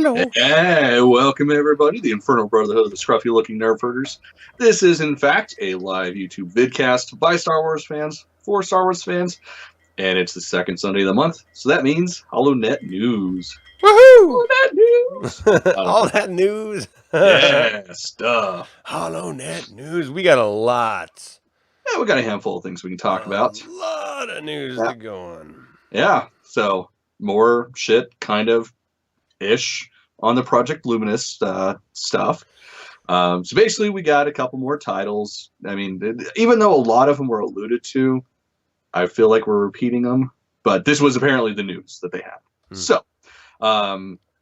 Hello. Hey, welcome everybody to the Infernal Brotherhood of the Scruffy Looking Nerf Herders. This is, in fact, a live YouTube vidcast by Star Wars fans, for Star Wars fans, and it's the second Sunday of the month, so that means HoloNet news. Woohoo! HoloNet news! All that news. Yeah, stuff. HoloNet news. We got a lot. Yeah, we got a handful of things we can talk about. A lot of news to go on. Yeah, so more shit, kind of, ish, on the Project Luminous stuff. So basically, we got a couple more titles. I mean, even though a lot of them were alluded to, I feel like we're repeating them. But this was apparently the news that they had. So,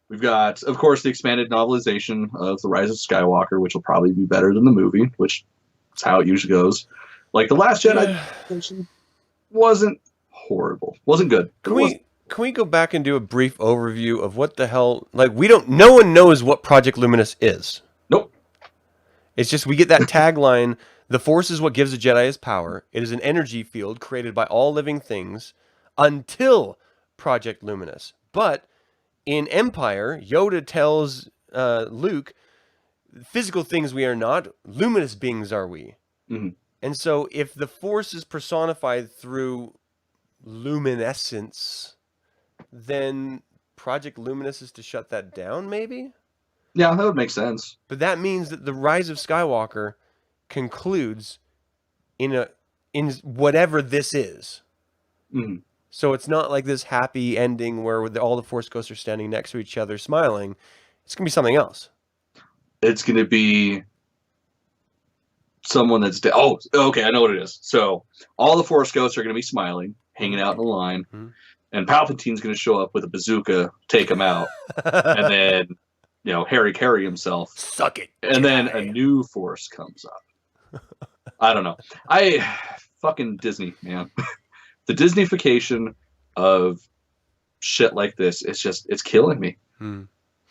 we've got, of course, the expanded novelization of The Rise of Skywalker, which will probably be better than the movie, which is how it usually goes. Like, The Last Jedi wasn't horrible. Wasn't good. Can we go back and do a brief overview of what the hell? Like, no one knows what Project Luminous is. Nope. It's just we get that tagline: "The Force is what gives a Jedi his power. It is an energy field created by all living things until Project Luminous." But in Empire, Yoda tells Luke, "Physical things we are not, luminous beings are we." Mm-hmm. And so, if the Force is personified through luminescence, then Project Luminous is to shut that down, maybe? Yeah, that would make sense. But that means that the Rise of Skywalker concludes in whatever this is. Mm-hmm. So it's not like this happy ending where all the Force Ghosts are standing next to each other smiling. It's going to be something else. It's going to be someone that's dead. Oh, okay, I know what it is. So all the Force Ghosts are going to be smiling, hanging out in a line, and Palpatine's going to show up with a bazooka, take him out, and then, Harry Carry himself. Suck it. And then a new Force comes up. I don't know. Fucking Disney, man. The Disneyfication of shit like this, it's killing me.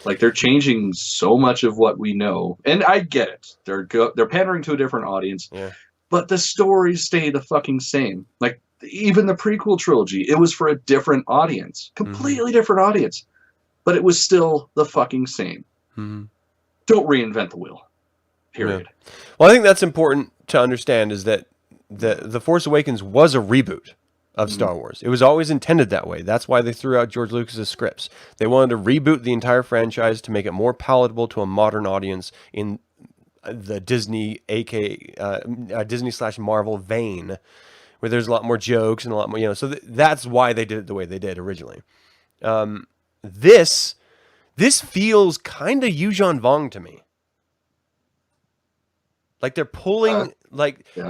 Like, they're changing so much of what we know, and I get it. They're pandering to a different audience, but the stories stay the fucking same. Like, even the prequel trilogy, it was for a different audience, completely different audience, but it was still the fucking same. Don't reinvent the wheel. Period. Yeah. Well, I think that's important to understand, is that the Force Awakens was a reboot of Star Wars. It was always intended that way. That's why they threw out George Lucas's scripts. They wanted to reboot the entire franchise to make it more palatable to a modern audience in the Disney, Disney/Marvel vein, where there's a lot more jokes and a lot more, so that's why they did it the way they did originally. This feels kind of Yuuzhan Vong to me. Like, they're pulling,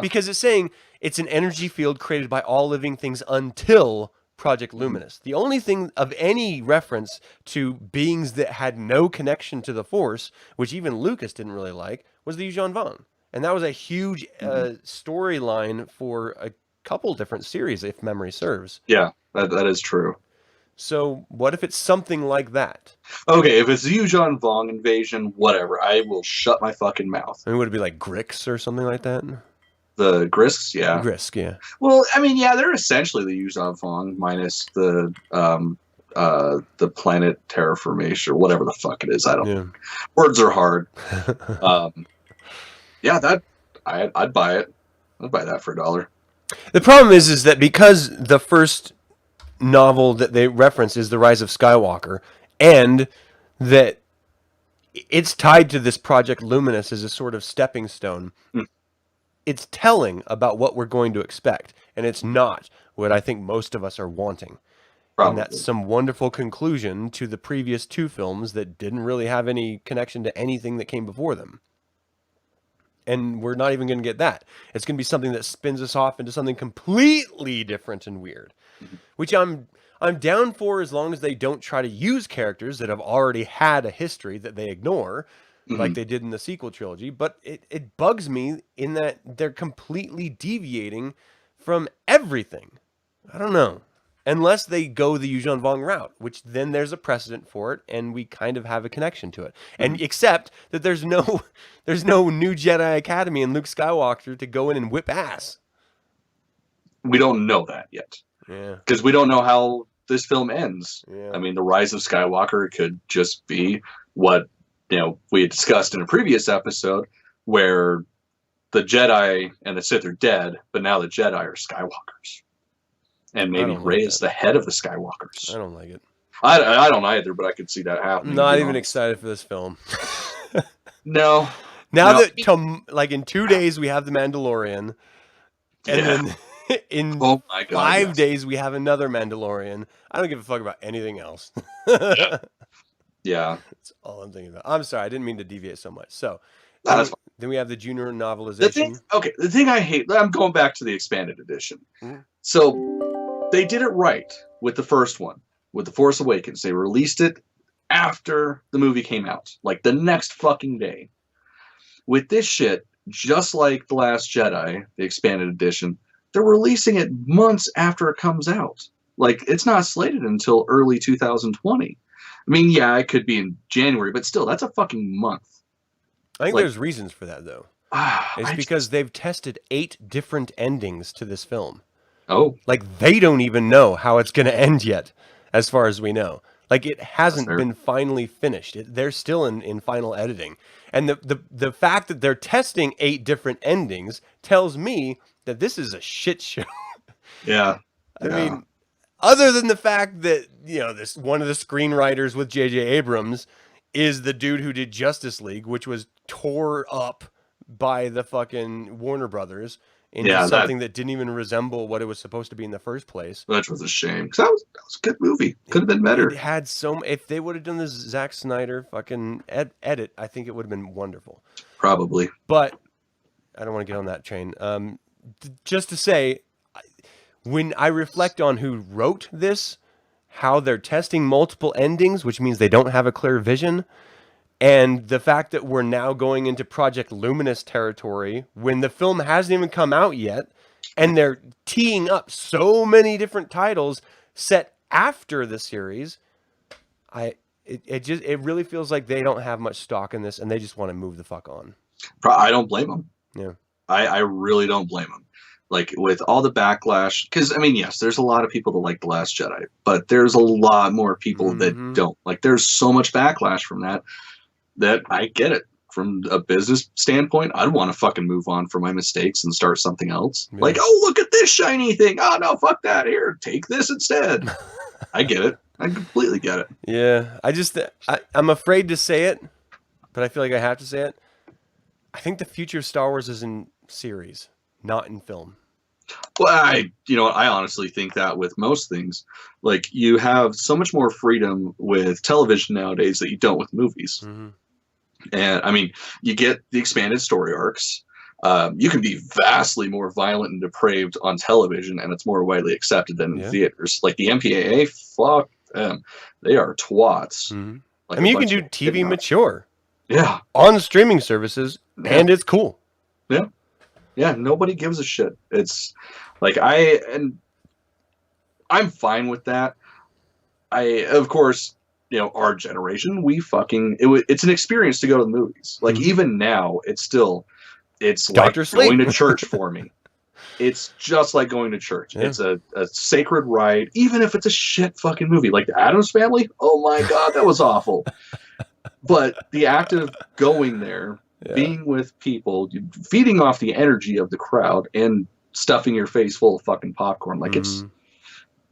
because it's saying it's an energy field created by all living things until Project Luminous. The only thing of any reference to beings that had no connection to the Force, which even Lucas didn't really like, was the Yuuzhan Vong. And that was a huge storyline for a couple different series, if memory serves. Yeah, that is true. So what if it's something like that? Okay, if it's the Yuuzhan Vong invasion, whatever, I will shut my fucking mouth. I mean, would it be like Grix or something like that? The Grisks, yeah. Grisk, yeah. Well, I mean, yeah, they're essentially the Yuuzhan Vong minus the planet terraformation or whatever the fuck it is. I don't know. Words are hard. Yeah, I'd buy it. I'd buy that for $1. The problem is that because the first novel that they reference is The Rise of Skywalker, and that it's tied to this Project Luminous as a sort of stepping stone, it's telling about what we're going to expect, and it's not what I think most of us are wanting. Probably. And that's some wonderful conclusion to the previous two films that didn't really have any connection to anything that came before them. And we're not even going to get that. It's going to be something that spins us off into something completely different and weird, which I'm down for, as long as they don't try to use characters that have already had a history that they ignore, like they did in the sequel trilogy. But it bugs me in that they're completely deviating from everything. I don't know. Unless they go the Yuuzhan Vong route, which then there's a precedent for it, and we kind of have a connection to it. And except that there's no new Jedi Academy and Luke Skywalker to go in and whip ass. We don't know that yet. Yeah. Because we don't know how this film ends. Yeah. I mean, the Rise of Skywalker could just be what, we had discussed in a previous episode, where the Jedi and the Sith are dead, but now the Jedi are Skywalkers. And maybe Rey is the head of the Skywalkers. I don't like it. I don't either, but I could see that happening. I'm not even excited for this film. No. Now that, like, in 2 days we have The Mandalorian, and then in 5 days we have another Mandalorian. I don't give a fuck about anything else. Yeah. That's all I'm thinking about. I'm sorry, I didn't mean to deviate so much. So, then we have the junior novelization. The thing I hate, I'm going back to the expanded edition. Mm-hmm. So, they did it right with the first one, with The Force Awakens. They released it after the movie came out, like the next fucking day. With this shit, just like The Last Jedi, the expanded edition, they're releasing it months after it comes out. Like, it's not slated until early 2020. I mean, yeah, it could be in January, but still, that's a fucking month. I think there's reasons for that, though. It's because they've tested 8 different endings to this film. Oh. Like, they don't even know how it's going to end yet, as far as we know. Like, it hasn't been finally finished. They're still in final editing. And the fact that they're testing 8 different endings tells me that this is a shit show. Yeah. I mean, other than the fact that, this one of the screenwriters with J.J. Abrams is the dude who did Justice League, which was tore up by the fucking Warner Brothers into something that didn't even resemble what it was supposed to be in the first place. Which was a shame, because that was a good movie. Could have been better. It had if they would have done this Zack Snyder fucking edit, I think it would have been wonderful. Probably. But I don't want to get on that train. Just to say, when I reflect on who wrote this, how they're testing multiple endings, which means they don't have a clear vision, and the fact that we're now going into Project Luminous territory when the film hasn't even come out yet, and they're teeing up so many different titles set after the series, it really feels like they don't have much stock in this, and they just want to move the fuck on. I don't blame them. Yeah, I really don't blame them. Like, with all the backlash, because, I mean, yes, there's a lot of people that like The Last Jedi, but there's a lot more people that don't. Like, there's so much backlash from that I get it. From a business standpoint, I'd want to fucking move on from my mistakes and start something else. Yeah. Like, oh, look at this shiny thing. Oh, no, fuck that. Here, take this instead. I get it. I completely get it. Yeah, I'm afraid to say it, but I feel like I have to say it. I think the future of Star Wars is in series, not in film. Well, I honestly think that with most things, like, you have so much more freedom with television nowadays that you don't with movies. Mm-hmm. And I mean, you get the expanded story arcs. You can be vastly more violent and depraved on television, and it's more widely accepted than in theaters. Like the MPAA, fuck them. They are twats. Mm-hmm. Like, I mean, you can do TV mature. Yeah. On streaming services, and it's cool. Yeah. Yeah, nobody gives a shit. It's like I'm fine with that. Of course, our generation, it's an experience to go to the movies. Like, even now, it's like going to church for me. It's just like going to church. Yeah. It's a sacred rite, even if it's a shit fucking movie. Like The Addams Family, oh my God, that was awful. But the act of going there, being with people, feeding off the energy of the crowd, and stuffing your face full of fucking popcorn, like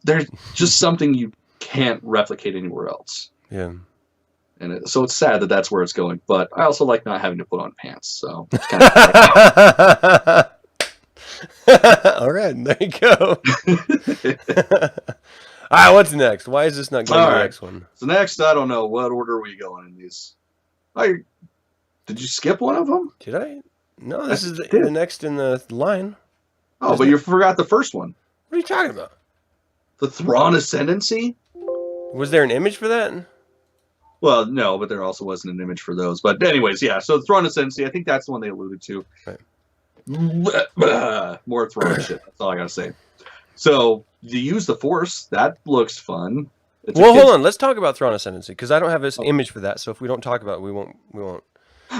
there's just something you can't replicate anywhere else. Yeah. And so it's sad that that's where it's going, but I also like not having to put on pants, so it's kind of all right, there you go. All right, what's next? Why is this not going to the next one? So next, I don't know what order are we going in these. Did you skip one of them? Did I? No, this is the next in the line. Oh, but you forgot the first one. What are you talking about? The Thrawn Ascendancy? Was there an image for that? Well, no, but there also wasn't an image for those. But anyways, yeah, so Thrawn Ascendancy, I think that's the one they alluded to. Right. More Thrawn shit, that's all I gotta say. So, you use the Force, that looks fun. Hold on, let's talk about Thrawn Ascendancy, because I don't have this image for that, so if we don't talk about it, we won't.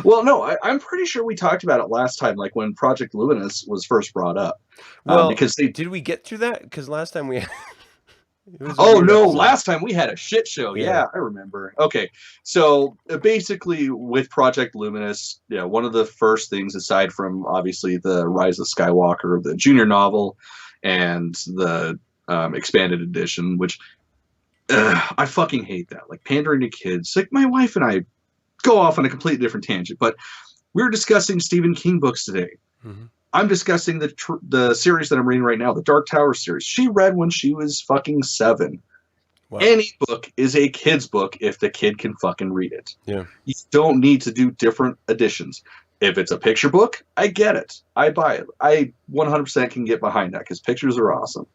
Well, no, I'm pretty sure we talked about it last time, like when Project Luminous was first brought up. Well, because did we get through that? Because last time we... It was a Oh weird no! episode. Last time we had a shit show. Yeah, I remember. Okay, so basically, with Project Luminous, yeah, one of the first things, aside from obviously the Rise of Skywalker, the junior novel, and the expanded edition, which I fucking hate that. Like pandering to kids. Like my wife and I go off on a completely different tangent, but we were discussing Stephen King books today. Mm-hmm. I'm discussing the series that I'm reading right now, the Dark Tower series. She read when she was fucking 7. Wow. Any book is a kid's book if the kid can fucking read it. Yeah. You don't need to do different editions. If it's a picture book, I get it. I buy it. I 100% can get behind that because pictures are awesome.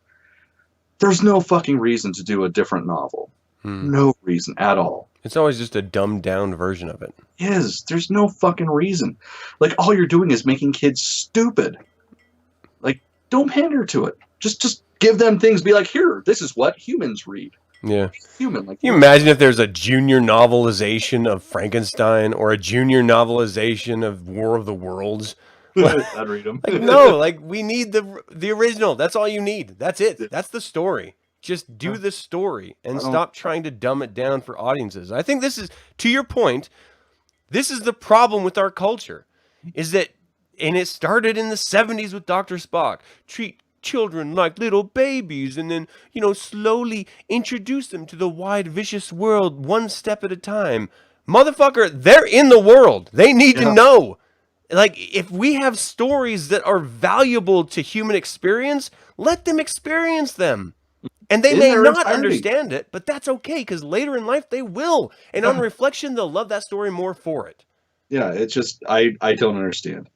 There's no fucking reason to do a different novel. No reason at all. It's always just a dumbed down version of it. There's no fucking reason. Like all you're doing is making kids stupid. Like don't pander to it. Just give them things. Be like, here, this is what humans read. Yeah. Human. Like Can you imagine if there's a junior novelization of Frankenstein or a junior novelization of War of the Worlds? I'd read them. Like no, like we need the original. That's all you need. That's it. That's the story. Just do the story and stop trying to dumb it down for audiences. I think this is, to your point, this is the problem with our culture, is that, and it started in the 70s with Dr. Spock. Treat children like little babies and then, slowly introduce them to the wide, vicious world one step at a time. Motherfucker, they're in the world. They need to know. Like, if we have stories that are valuable to human experience, let them experience them. And they may not understand it, but that's okay, because later in life they will. And on reflection, they'll love that story more for it. Yeah, it's just, I don't understand.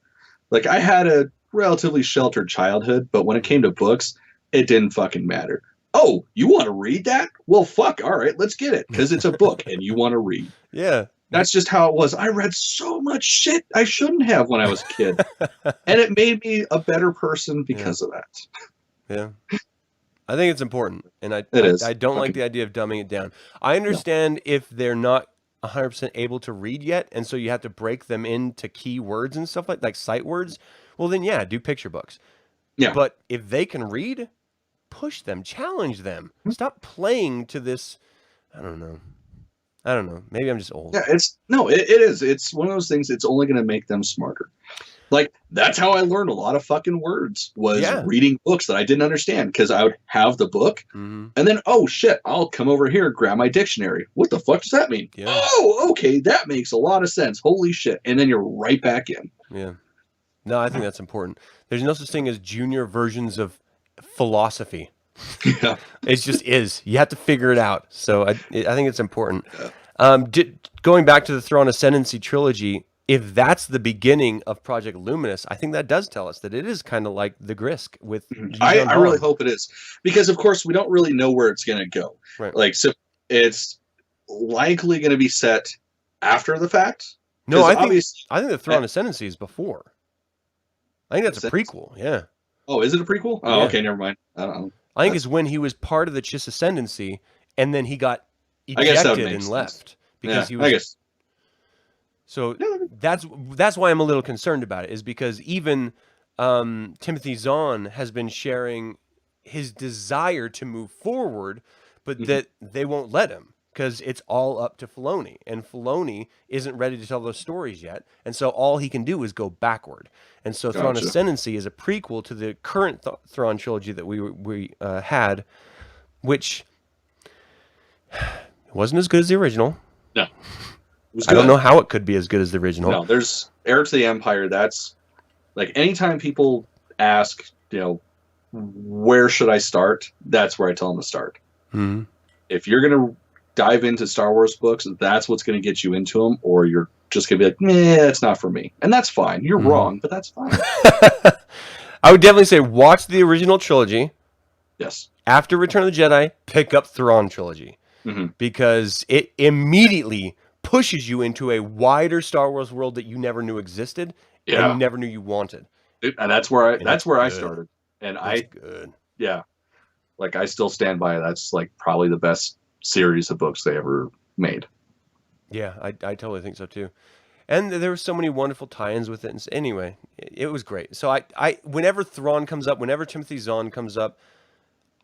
Like, I had a relatively sheltered childhood, but when it came to books, it didn't fucking matter. Oh, you want to read that? Well, fuck, all right, let's get it, because it's a book and you want to read. Yeah. That's just how it was. I read so much shit I shouldn't have when I was a kid. And it made me a better person because of that. Yeah. I think it's important, and I don't like the idea of dumbing it down. I understand if they're not 100% able to read yet, and so you have to break them into key words and stuff like sight words. Well, then do picture books. Yeah. But if they can read, push them, challenge them. Stop playing to this. I don't know. Maybe I'm just old. Yeah, it is. It's one of those things. It's only going to make them smarter. Like, that's how I learned a lot of fucking words, was reading books that I didn't understand, because I would have the book, and then, oh, shit, I'll come over here and grab my dictionary. What the fuck does that mean? Yeah. Oh, okay, that makes a lot of sense. Holy shit. And then you're right back in. Yeah. No, I think that's important. There's no such thing as junior versions of philosophy. Yeah. It just is. You have to figure it out. So I think it's important. Going back to the Thrawn Ascendancy trilogy, if that's the beginning of Project Luminous, I think that does tell us that it is kind of like the Grisk with. I really hope it is, because of course we don't really know where it's going to go. Right. Like, so it's likely going to be set after the fact. No, I think the Thrawn Ascendancy is before. I think that's a prequel. Yeah. Oh, is it a prequel? Oh, okay, never mind. I don't know. I think it's when he was part of the Chiss Ascendancy, and then he got ejected and left because he was. I guess. So that's why I'm a little concerned about it, is because even Timothy Zahn has been sharing his desire to move forward, but that they won't let him because it's all up to Filoni, and Filoni isn't ready to tell those stories yet, and so all he can do is go backward. And so Thrawn Ascendancy is a prequel to the current Thrawn trilogy that we had, which wasn't as good as the original. No. I don't know how it could be as good as the original. No, there's Heir to the Empire. That's like, anytime people ask, where should I start? That's where I tell them to start. Mm-hmm. If you're going to dive into Star Wars books, that's what's going to get you into them, or you're just going to be like, nah, it's not for me. And that's fine. You're wrong, but that's fine. I would definitely say watch the original trilogy. Yes. After Return of the Jedi, pick up Thrawn trilogy. Mm-hmm. Because it immediately pushes you into a wider Star Wars world that you never knew existed and you never knew you wanted. And that's where I started. And good. Yeah. Like, I still stand by it. That's like probably the best series of books they ever made. Yeah, I totally think so too. And there were so many wonderful tie-ins with it. And anyway, it was great. So I whenever Thrawn comes up, whenever Timothy Zahn comes up,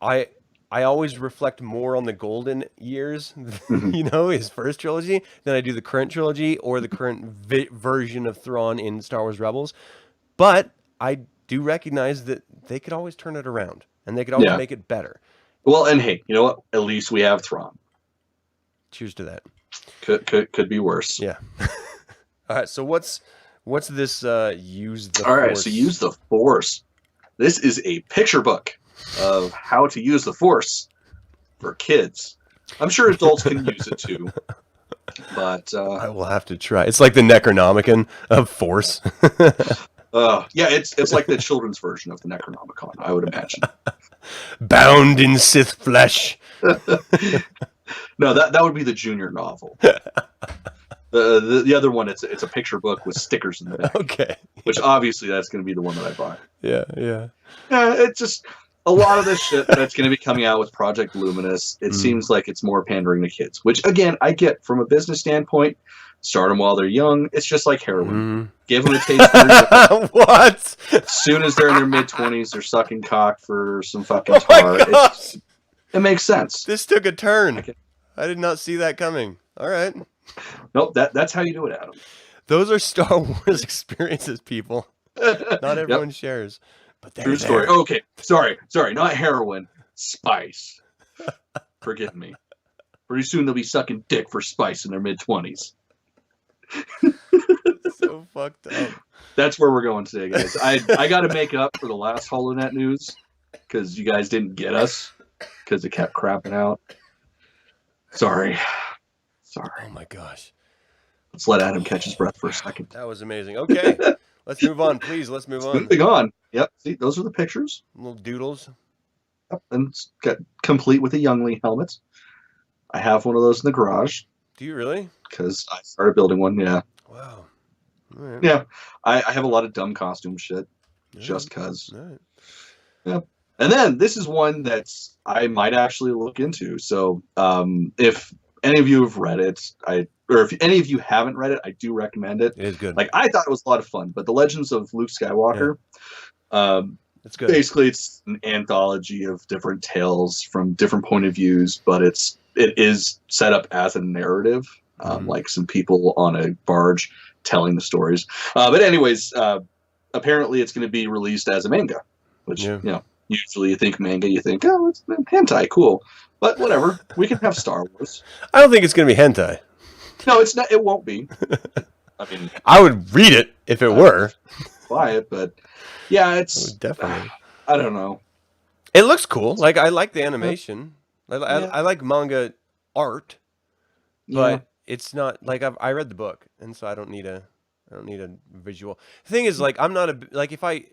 I I always reflect more on the golden years, Mhm. his first trilogy, than I do the current trilogy or the current version of Thrawn in Star Wars Rebels. But I do recognize that they could always turn it around, and they could always Yeah. make it better. Well, and hey, you know what? At least we have Thrawn. Cheers to that. Could be worse. Yeah. All right. So what's this? Use the All right. Force? So use the Force. This is a picture book of how to use the Force for kids. I'm sure adults can use it too. But I will have to try. It's like the Necronomicon of Force. yeah, it's like the children's version of the Necronomicon, I would imagine. Bound in Sith flesh. No, that would be the junior novel. The other one, it's a picture book with stickers in the back. Okay. Which obviously that's going to be the one that I buy. Yeah. Yeah, it's just a lot of this shit that's going to be coming out with Project Luminous. It seems like it's more pandering to kids, which again I get from a business standpoint. Start them while they're young. It's just like heroin. Give them a taste. What? As soon as they're in their mid-20s, they're sucking cock for some fucking tar. It makes sense. This took a turn. I did not see that coming. All right. Nope, that's how you do it, Adam. Those are Star Wars experiences, people. Not everyone shares. But true story. Oh, okay, sorry, not heroin, spice. Forgive me. Pretty soon they'll be sucking dick for spice in their mid-20s. So fucked up. That's where we're going today, guys. I got to make up for the last HoloNet news because you guys didn't get us because it kept crapping out. Sorry. Oh my gosh. Let's let Adam catch his breath for a second. That was amazing. Okay. Let's move on, please. Let's move on. Moving on. Yep. See, those are the pictures. Little doodles. Yep. And it's got complete with the Youngling helmet. I have one of those in the garage. Do you really? Because I started building one. Yeah. Wow. All right. Yeah. I have a lot of dumb costume shit. Just because. Right. Yep. And then this is one that's I might actually look into. So if any of you have read it, or if any of you haven't read it, I do recommend it. It is good. Like I thought it was a lot of fun, but The Legends of Luke Skywalker, it's good. Basically, it's an anthology of different tales from different point of views, but it is set up as a narrative, like some people on a barge telling the stories. But anyways, apparently it's going to be released as a manga, which usually you think manga, you think, oh, it's hentai, cool. But whatever, we can have Star Wars. I don't think it's going to be hentai. No, it's not. It won't be. I mean, I would read it if it were. Buy it, but yeah, it's definitely. I don't know. It looks cool. Like I like the animation. I like manga art, but it's not like I read the book, and so I don't need a visual. The thing is, like I'm not if I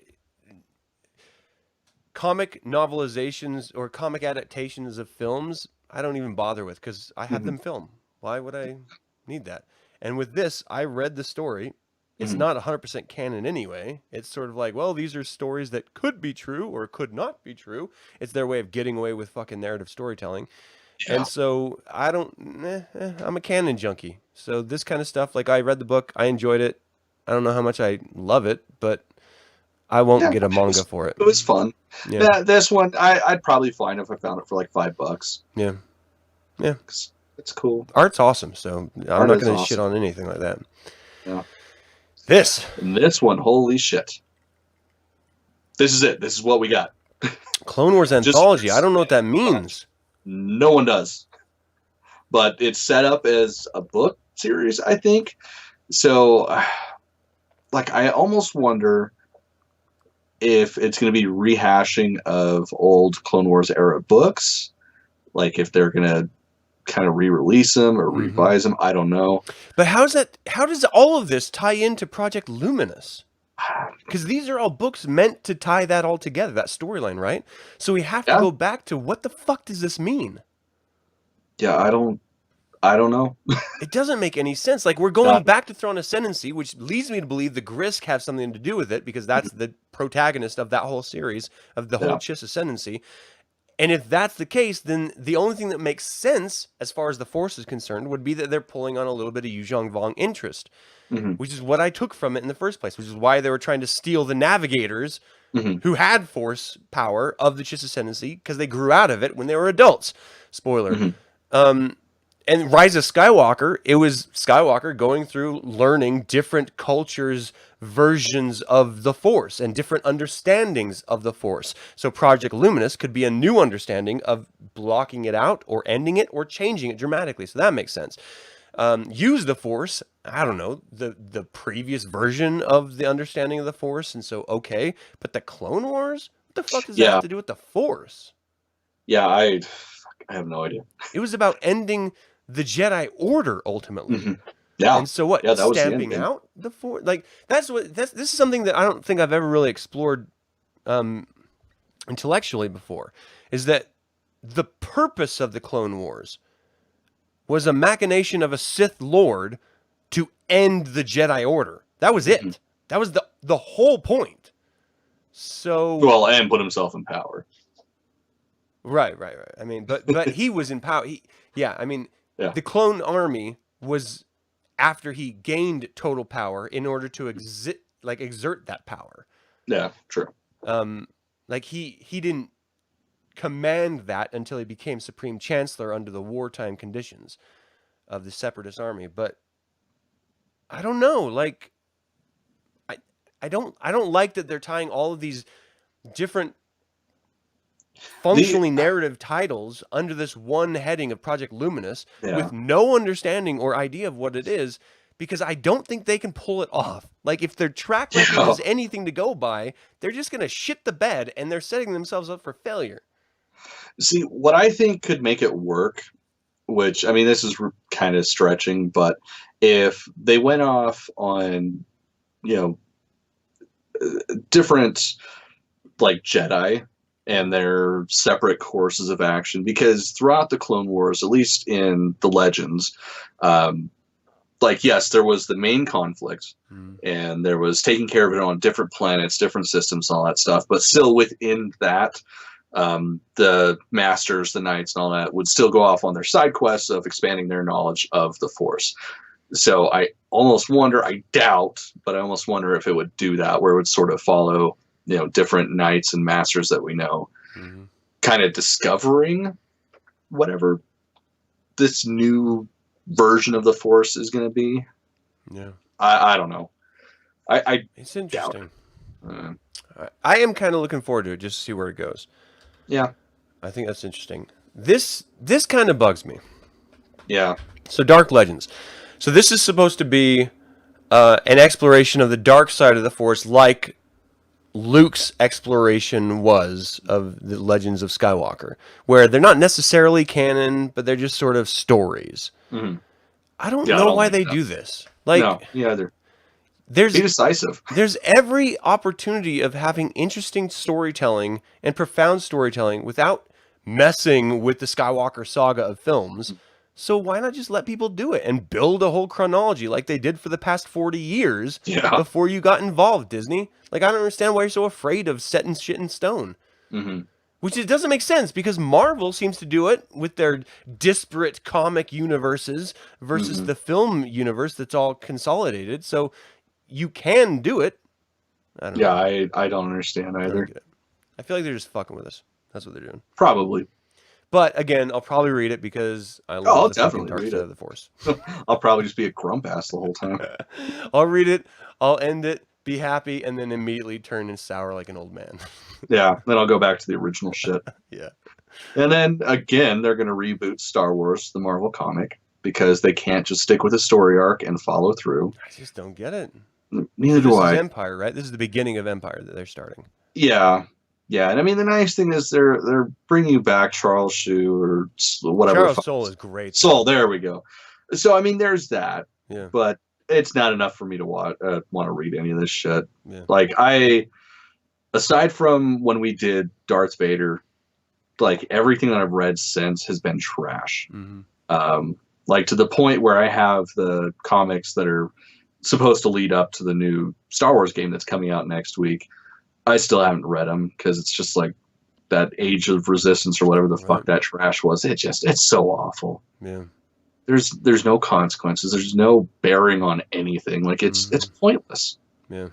comic novelizations or comic adaptations of films, I don't even bother with because I have them film. Why would I need that? And with this, I read the story. It's not 100% canon anyway. It's sort of like, well, these are stories that could be true or could not be true. It's their way of getting away with fucking narrative storytelling. Yeah. And so I don't, I'm a canon junkie. So this kind of stuff, like I read the book, I enjoyed it. I don't know how much I love it, but I won't get a manga for it. It was fun. Yeah. This one, I'd probably find if I found it for like $5. Yeah. Yeah. It's cool. Art's awesome, so I'm not going to shit on anything like that. Yeah. This one, holy shit. This is it. This is what we got. Clone Wars Anthology. I don't know what that means. No one does. But it's set up as a book series, I think. So, like, I almost wonder if it's going to be rehashing of old Clone Wars era books. Like, if they're going to kind of re-release them or revise them. I don't know. But how does all of this tie into Project Luminous? Because these are all books meant to tie that all together, that storyline, right? So we have to go back to what the fuck does this mean? Yeah, I don't know. It doesn't make any sense. Like we're going back to Throne Ascendancy, which leads me to believe the Grisk have something to do with it because that's the protagonist of that whole series of the whole Chiss Ascendancy. And if that's the case, then the only thing that makes sense as far as the Force is concerned would be that they're pulling on a little bit of Yu Zhongvong interest, which is what I took from it in the first place, which is why they were trying to steal the Navigators Mhm. who had Force power of the Chiss Ascendancy because they grew out of it when they were adults. Spoiler. Mhm. And Rise of Skywalker, it was Skywalker going through learning different cultures' versions of the Force and different understandings of the Force. So Project Luminous could be a new understanding of blocking it out or ending it or changing it dramatically. So that makes sense. Use the Force, I don't know, the previous version of the understanding of the Force, and so okay. But the Clone Wars? What the fuck does that have Yeah. to do with the Force? Yeah. I have no idea. It was about ending the Jedi Order ultimately. Mhm. Yeah. And so what? Yeah. That was the end Stamping game. out the Force? Like this is something that I don't think I've ever really explored intellectually before. Is that the purpose of the Clone Wars was a machination of a Sith Lord to end the Jedi Order. That was Mhm. it. That was the whole point. So Well, and put himself in power. right. I mean, but he was in power. I mean, Yeah. the clone army was after he gained total power in order to exert that power. Yeah. True. Like he didn't command that until he became Supreme Chancellor under the wartime conditions of the Separatist army. But I don't know, like I don't like that they're tying all of these different functionally narrative titles under this one heading of Project Luminous with no understanding or idea of what it is, because I don't think they can pull it off. Like, if their track record is anything to go by, they're just going to shit the bed, and they're setting themselves up for failure. See, what I think could make it work, which, I mean, this is kind of stretching, but if they went off on, different, like, Jedi and their separate courses of action, because throughout the Clone Wars, at least in the Legends, like, yes, there was the main conflict, and there was taking care of it on different planets, different systems, and all that stuff, but still within that, the masters, the knights, and all that would still go off on their side quests of expanding their knowledge of the Force. So I almost wonder, I doubt, but I almost wonder if it would do that, where it would sort of follow, different knights and masters that we know, kind of discovering whatever this new version of the Force is going to be. Yeah, I don't know. It's interesting. Doubt. I am kind of looking forward to it just to see where it goes. Yeah, I think that's interesting. This kind of bugs me. yeah. So Dark Legends. So this is supposed to be an exploration of the dark side of the Force, like Luke's exploration was of the Legends of Skywalker, where they're not necessarily canon, but they're just sort of stories. Mhm. I don't know why like they that. do this. Like, No, me either. Be decisive. There's every opportunity of having interesting storytelling and profound storytelling without messing with the Skywalker saga of films. So why not just let people do it and build a whole chronology like they did for the past 40 years before you got involved, Disney? Like, I don't understand why you're so afraid of setting shit in stone. Mm-hmm. Which it doesn't make sense, because Marvel seems to do it with their disparate comic universes versus the film universe that's all consolidated. So you can do it. I don't know. I don't understand either. I feel like they're just fucking with us. That's what they're doing. Probably. But again, I'll probably read it because I love the fucking dark side of the Force. I'll probably just be a grump ass the whole time. I'll read it, I'll end it, be happy, and then immediately turn and sour like an old man. Yeah, then I'll go back to the original shit. Yeah. And then again, they're going to reboot Star Wars, the Marvel comic, because they can't just stick with a story arc and follow through. I just don't get it. Neither do I. This is Empire, right? This is the beginning of Empire that they're starting. Yeah. Yeah, and I mean, the nice thing is they're bringing you back Charles Shue or whatever. Charles Soule is great. Soule, there we go. So, I mean, there's that. Yeah. But it's not enough for me to want to read any of this shit. Yeah. Like, aside from when we did Darth Vader, like, everything that I've read since has been trash. Mm-hmm. Like, to the point where I have the comics that are supposed to lead up to the new Star Wars game that's coming out next week. I still haven't read them because it's just like that Age of Resistance or whatever the fuck that trash was. It's so awful. Yeah. There's no consequences. There's no bearing on anything. Like, it's pointless. Yeah.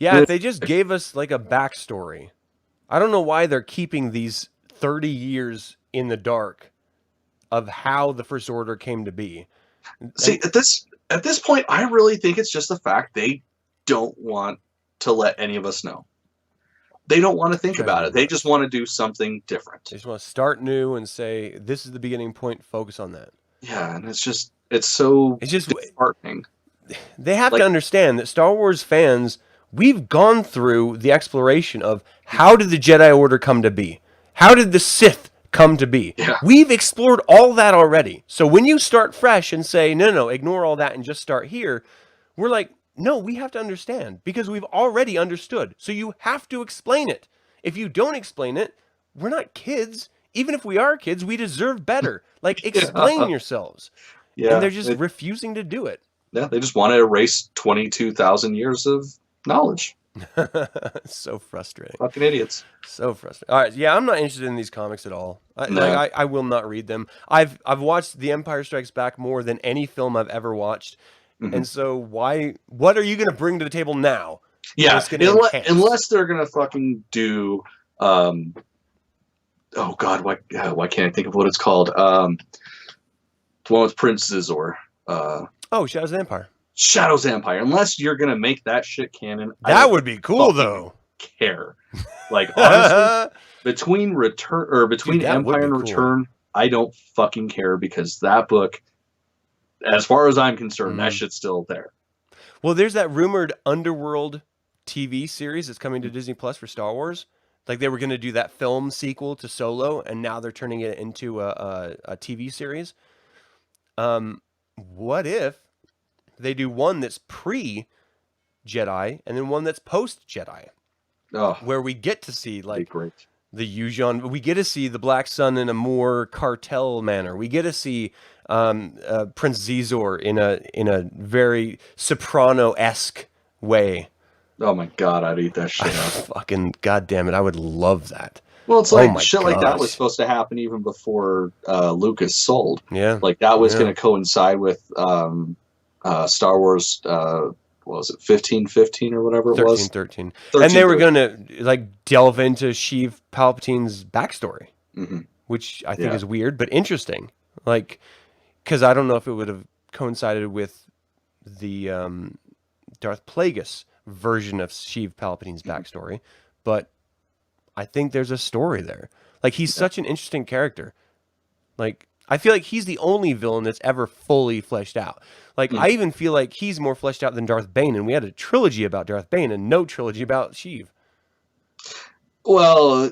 Yeah, if they just gave us like a backstory. I don't know why they're keeping these 30 years in the dark of how the First Order came to be. See, at this point, I really think it's just the fact they don't want to let any of us know. They don't want to think about it. They just want to do something different. They just want to start new and say, this is the beginning point, focus on that. Yeah, and it's so disheartening. They have to understand that Star Wars fans, we've gone through the exploration of how did the Jedi Order come to be? How did the Sith come to be? Yeah. We've explored all that already. So when you start fresh and say, no, ignore all that and just start here, we're like, no, we have to understand because we've already understood. So you have to explain it. If you don't explain it, we're not kids. Even if we are kids, we deserve better. Like, explain yourselves. Yeah. And they're just refusing to do it. Yeah, they just want to erase 22,000 years of knowledge. So frustrating. Fucking idiots. So frustrating. All right, yeah, I'm not interested in these comics at all. I will not read them. I've watched The Empire Strikes Back more than any film I've ever watched. Mm-hmm. And so what are you going to bring to the table now? Yeah, unless they're going to fucking do oh god, why can't I think of what it's called? The one with Prince Zizor. Shadows of the Empire. Shadows of the Empire. Unless you're going to make that shit canon. That would be cool though. Care. Like honestly, between Empire and Return, I don't fucking care because that book, as far as I'm concerned, that shit's still there. Well, there's that rumored Underworld TV series that's coming to Disney Plus for Star Wars. Like they were going to do that film sequel to Solo, and now they're turning it into a TV series. What if they do one that's pre-Jedi and then one that's post-Jedi? Oh, where we get to see like the Yuuzhan, we get to see the Black Sun in a more cartel manner. We get to see Prince Zizor in a very Soprano-esque way. Oh my god, I'd eat that shit up. Fucking goddamn it, I would love that. Well, it's like shit like that was supposed to happen even before Lucas sold. Yeah, like that was going to coincide with Star Wars. What was it, 1515 or whatever it was? 1313. And they were going to like delve into Sheev Palpatine's backstory, which I think is weird but interesting. Like, because I don't know if it would have coincided with the Darth Plagueis version of Sheev Palpatine's backstory, but I think there's a story there. Like, he's such an interesting character. Like, I feel like he's the only villain that's ever fully fleshed out. Like, I even feel like he's more fleshed out than Darth Bane, and we had a trilogy about Darth Bane and no trilogy about Sheev. Well,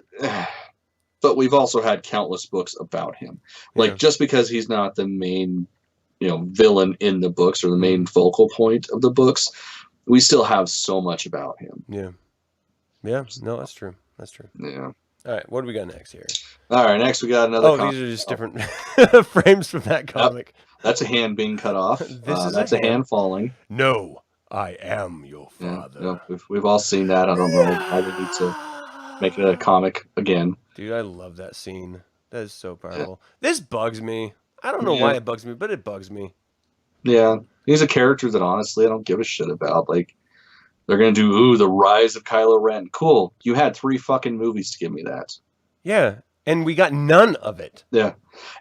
but we've also had countless books about him. Like, just because he's not the main, villain in the books or the main focal point of the books, we still have so much about him. Yeah. Yeah, no, that's true. That's true. Yeah. All right, what do we got next here? All right, next we got another comic. These are just different frames from that comic. Yep. That's a hand being cut off. That's a hand falling. No, I am your father. Yeah, we've all seen that. I don't know why we need to make it a comic again. Dude, I love that scene. That is so powerful. This bugs me. I don't know why it bugs me, but it bugs me. Yeah, he's a character that honestly I don't give a shit about. Like, they're going to do, the rise of Kylo Ren. Cool. You had 3 fucking movies to give me that. Yeah, and we got none of it. Yeah.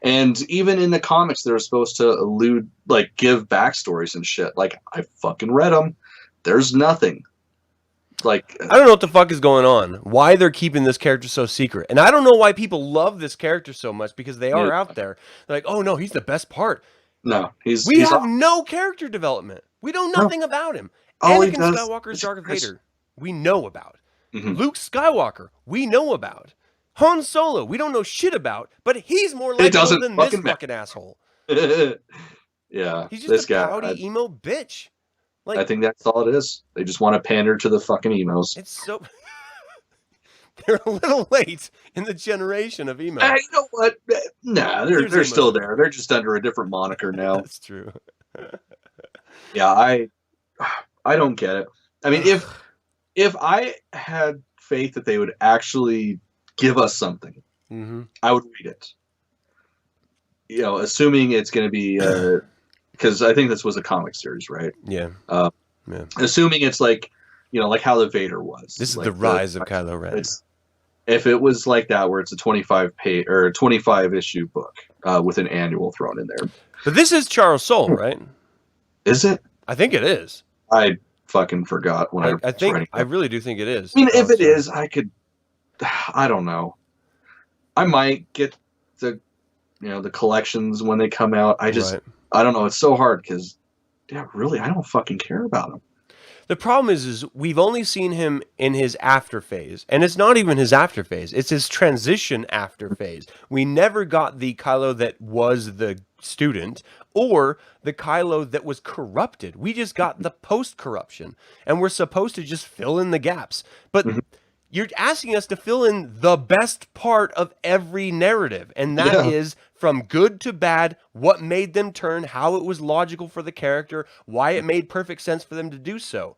And even in the comics, they're supposed to give backstories and shit. Like, I fucking read them. There's nothing. Like, I don't know what the fuck is going on. Why they're keeping this character so secret. And I don't know why people love this character so much because they are out there. They're like, oh no, he's the best part. No, we have no character development. We know nothing about him. Anakin Skywalker is Darth Vader. We know about. Luke Skywalker. We know about. Han Solo. We don't know shit about, but he's more likable than this fucking asshole. Yeah, he's just a pouty emo bitch. Like, I think that's all it is. They just want to pander to the fucking emos. It's so. They're a little late in the generation of emo. You know what? Nah, they're still there. They're just under a different moniker now. That's true. Yeah, I don't get it. I mean, if I had faith that they would actually give us something, I would read it. Assuming it's going to be because I think this was a comic series, right? Yeah. Assuming it's like you know, like how the Vader was. This is like the rise of Kylo Ren. If it was like that, where it's a 25-page or 25-issue book with an annual thrown in there. But this is Charles Soule, right? Is it? I think it is. I fucking forgot when I think I really do think it is. I mean, if it is, I don't know. I might get the collections when they come out. I don't know. It's so hard because, yeah, really, I don't fucking care about them. The problem is we've only seen him in his after phase, and it's not even his after phase. It's his transition after phase. We never got the Kylo that was the student or the Kylo that was corrupted. We just got the post-corruption, and we're supposed to just fill in the gaps. But you're asking us to fill in the best part of every narrative, and that is from good to bad, what made them turn, how it was logical for the character, why it made perfect sense for them to do so.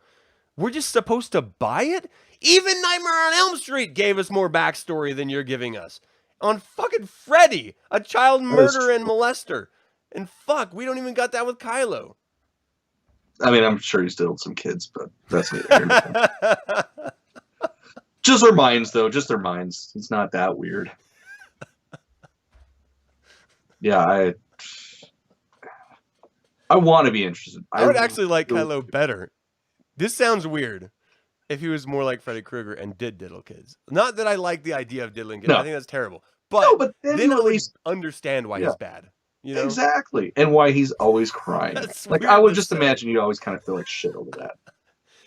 We're just supposed to buy it? Even Nightmare on Elm Street gave us more backstory than you're giving us. On fucking Freddy, a child murderer and molester. And fuck, we don't even got that with Kylo. I mean, I'm sure he still some kids, but that's neither here nor there. Just their minds, though. Just their minds. It's not that weird. Yeah, I want to be interested. I would actually like Kylo better. This sounds weird if he was more like Freddy Krueger and did diddle kids. Not that I like the idea of diddling kids. No. I think that's terrible. But then at least understand why he's bad. You know? Exactly. And why he's always crying. Like, I would just imagine you always kind of feel like shit over that.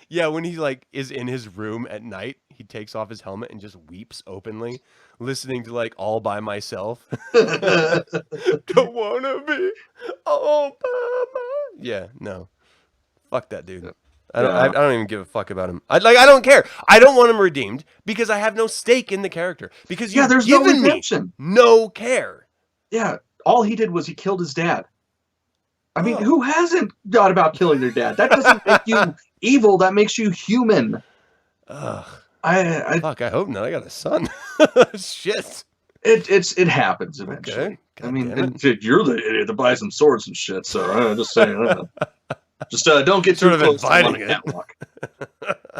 Yeah, when he like is in his room at night, he takes off his helmet and just weeps openly, listening to like All By Myself. Don't wanna be all by myself. Yeah, no. Fuck that dude. I don't even give a fuck about him. I don't care. I don't want him redeemed because I have no stake in the character. Because there's no redemption. No care. Yeah, all he did was he killed his dad. I mean, who hasn't thought about killing their dad? That doesn't make you evil. That makes you human. Fuck, I hope not. I got a son. Shit. It happens eventually. Okay. I mean, you're the idiot that buys some swords and shit. So I'm just saying. Just don't get too close to the catwalk.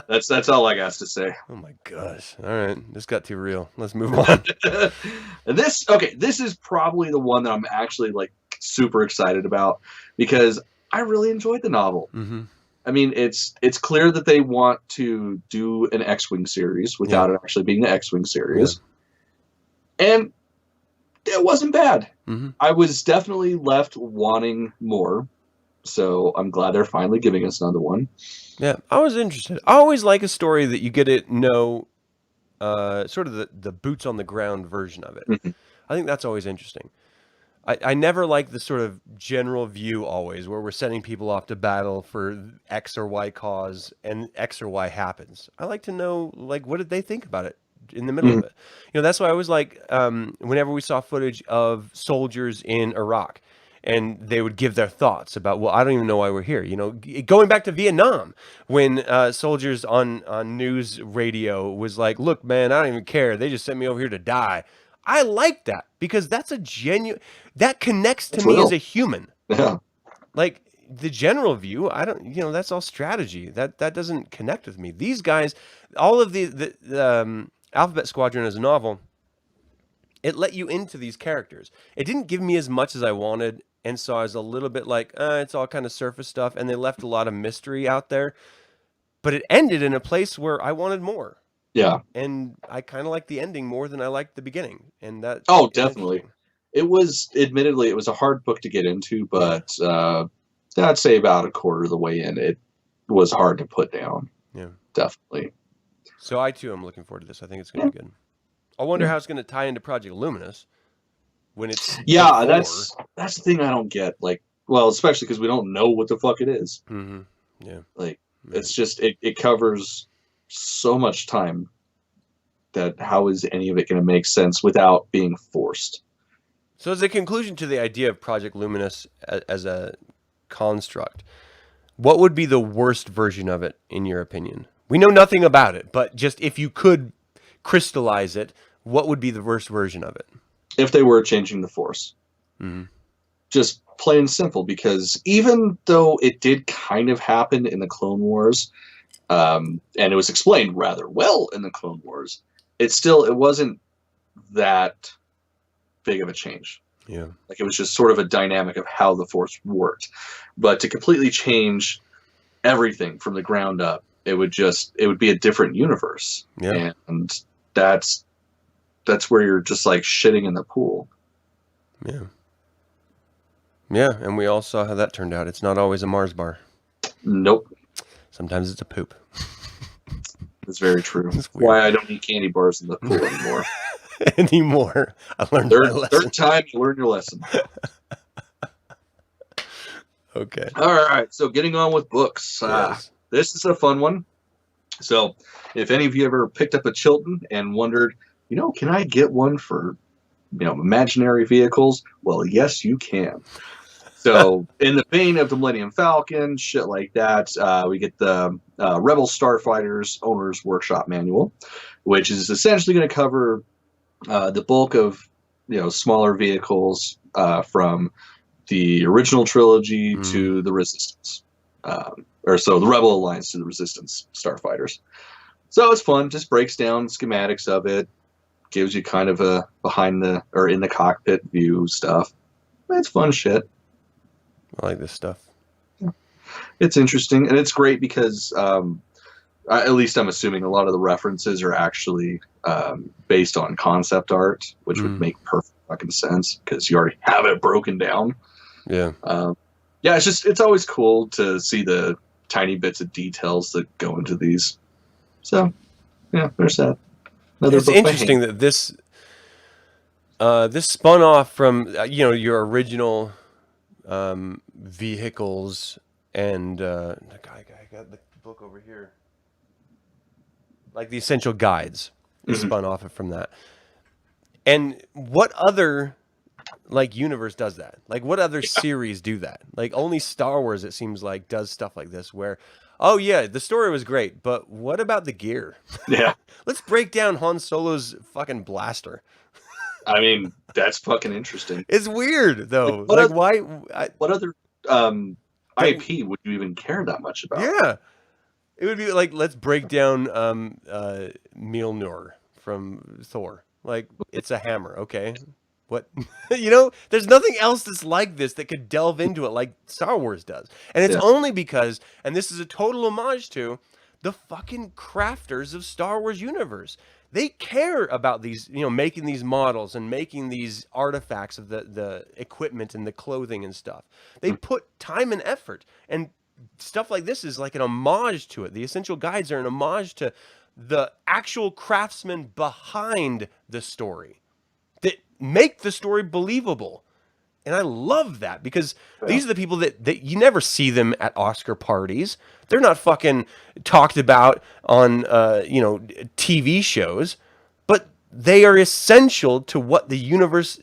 That's all I got to say. Oh my gosh! All right, this got too real. Let's move on. This is probably the one that I'm actually like super excited about because I really enjoyed the novel. Mm-hmm. I mean, it's clear that they want to do an X-Wing series without it actually being the X-Wing series, and it wasn't bad. Mm-hmm. I was definitely left wanting more. So I'm glad they're finally giving us another one. Yeah, I was interested. I always like a story that you get to know sort of the boots on the ground version of it. Mm-hmm. I think that's always interesting. I never like the sort of general view always where we're sending people off to battle for X or Y cause and X or Y happens. I like to know, like, what did they think about it in the middle of it? You know, that's why I was like, whenever we saw footage of soldiers in Iraq, and they would give their thoughts about, well, I don't even know why we're here. You know, going back to Vietnam, when soldiers on news radio was like, look, man, I don't even care. They just sent me over here to die. I like that because that's a genuine, that connects to me as a human. Yeah. Like the general view, I don't, you know, that's all strategy. That doesn't connect with me. These guys, all of the Alphabet Squadron as a novel, it let you into these characters. It didn't give me as much as I wanted. And so I was a little bit like, it's all kind of surface stuff. And they left a lot of mystery out there. But it ended in a place where I wanted more. Yeah. And I kind of like the ending more than I liked the beginning. And that. Oh, definitely. It was, admittedly, it was a hard book to get into. But I'd say about a quarter of the way in, it was hard to put down. Yeah. Definitely. So I, too, am looking forward to this. I think it's going to be good. I wonder how it's going to tie into Project Luminous. When it's that's the thing I don't get. Like, well, especially because we don't know what the fuck it is. Mm-hmm. Yeah, like it's just it covers so much time that how is any of it going to make sense without being forced? So, as a conclusion to the idea of Project Luminous as a construct, what would be the worst version of it in your opinion? We know nothing about it, but just if you could crystallize it, what would be the worst version of it? If they were changing the Force. Mm-hmm. Just plain and simple, because even though it did kind of happen in the Clone Wars, and it was explained rather well in the Clone Wars. It wasn't that big of a change. Yeah. Like, it was just sort of a dynamic of how the Force worked. But to completely change everything from the ground up, it would be a different universe. Yeah. And that's where you're just like shitting in the pool. Yeah. Yeah, and we all saw how that turned out. It's not always a Mars bar. Nope. Sometimes it's a poop. That's very true. That's why I don't eat candy bars in the pool anymore. Anymore. I learned my lesson. Third time you learn your lesson. Okay. All right. So getting on with books. Yes. This is a fun one. So if any of you ever picked up a Chilton and wondered, can I get one for, imaginary vehicles? Well, yes, you can. So in the vein of the Millennium Falcon, shit like that, we get the Rebel Starfighters Owner's Workshop Manual, which is essentially going to cover the bulk of smaller vehicles from the original trilogy to the Resistance, the Rebel Alliance to the Resistance Starfighters. So it's fun. Just breaks down schematics of it, gives you kind of a in the cockpit view stuff. It's fun shit. I like this stuff. Yeah. It's interesting, and it's great because at least I'm assuming a lot of the references are actually based on concept art, which would make perfect fucking sense because you already have it broken down. Yeah. It's always cool to see the tiny bits of details that go into these. So, yeah, there's that. It's interesting that this spun off from your original vehicles, and I got the book over here, like the Essential Guides is spun off from that. And what other universe does that? Like, what other series do that? Like, only Star Wars, it seems like, does stuff like this where, oh yeah, the story was great, but what about the gear? Yeah. Let's break down Han Solo's fucking blaster. I mean, that's fucking interesting. It's weird though. What other IP would you even care that much about? Yeah. It would be like, let's break down Mjolnir from Thor. Like, it's a hammer, okay? What? There's nothing else that's like this that could delve into it like Star Wars does. And it's only because, and this is a total homage to, the fucking crafters of Star Wars universe. They care about these, making these models and making these artifacts of the equipment and the clothing and stuff. They put time and effort, and stuff like this is like an homage to it. The Essential Guides are an homage to the actual craftsmen behind the story that make the story believable. And I love that because these are the people that you never see them at Oscar parties. They're not fucking talked about on, TV shows, but they are essential to what the universe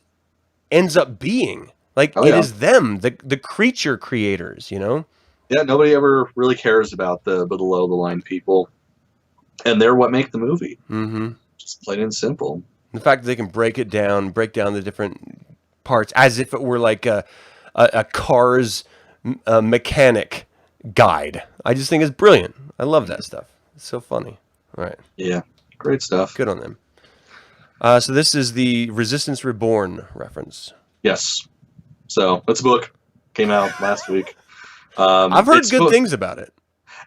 ends up being. Like, it is them, the creature creators, Yeah, nobody ever really cares about the below the line people. And they're what make the movie. Mm-hmm. Just plain and simple. The fact that they can break down the different parts as if it were like a car's mechanic guide. I just think it's brilliant. I love that stuff. It's so funny. All right. Yeah. Great stuff. Good on them. So this is the Resistance Reborn reference. Yes. So that's a book. Came out last week. I've heard good things about it.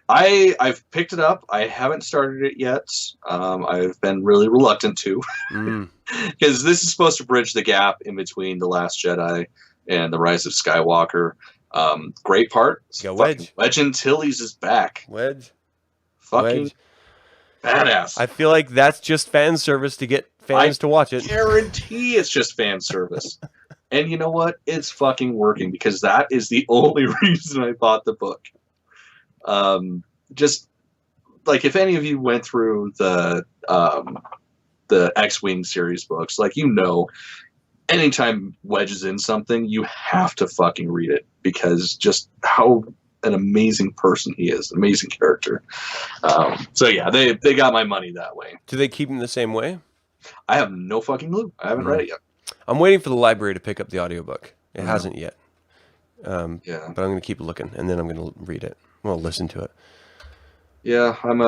I've picked it up. I haven't started it yet. I've been really reluctant to, because this is supposed to bridge the gap in between The Last Jedi and The Rise of Skywalker. Great part. Wedge. Wedge Antilles is back. Wedge. Fucking badass. I feel like that's just fan service to get fans to watch it. Guarantee it's just fan service. And you know what? It's fucking working because that is the only reason I bought the book. Just like if any of you went through the X-Wing series books, like, anytime Wedge is in something, you have to fucking read it because just how an amazing person he is, an amazing character. So yeah, they got my money that way. Do they keep him the same way? I have no fucking clue. I haven't read it yet. I'm waiting for the library to pick up the audiobook. It hasn't yet. Yeah. But I'm going to keep looking, and then I'm going to read it. Well, listen to it. Yeah, I'm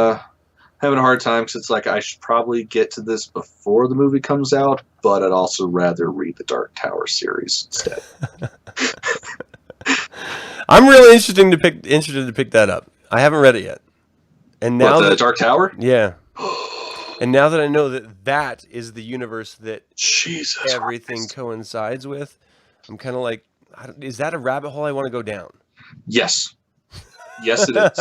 having a hard time because it's like I should probably get to this before the movie comes out, but I'd also rather read the Dark Tower series instead. I'm really interested to pick that up. I haven't read it yet, and now But the Dark Tower? yeah, and now that I know that that is the universe that Jesus everything Christ. coincides with, I'm kind of like, is that a rabbit hole I want to go down? Yes. Yes, it is.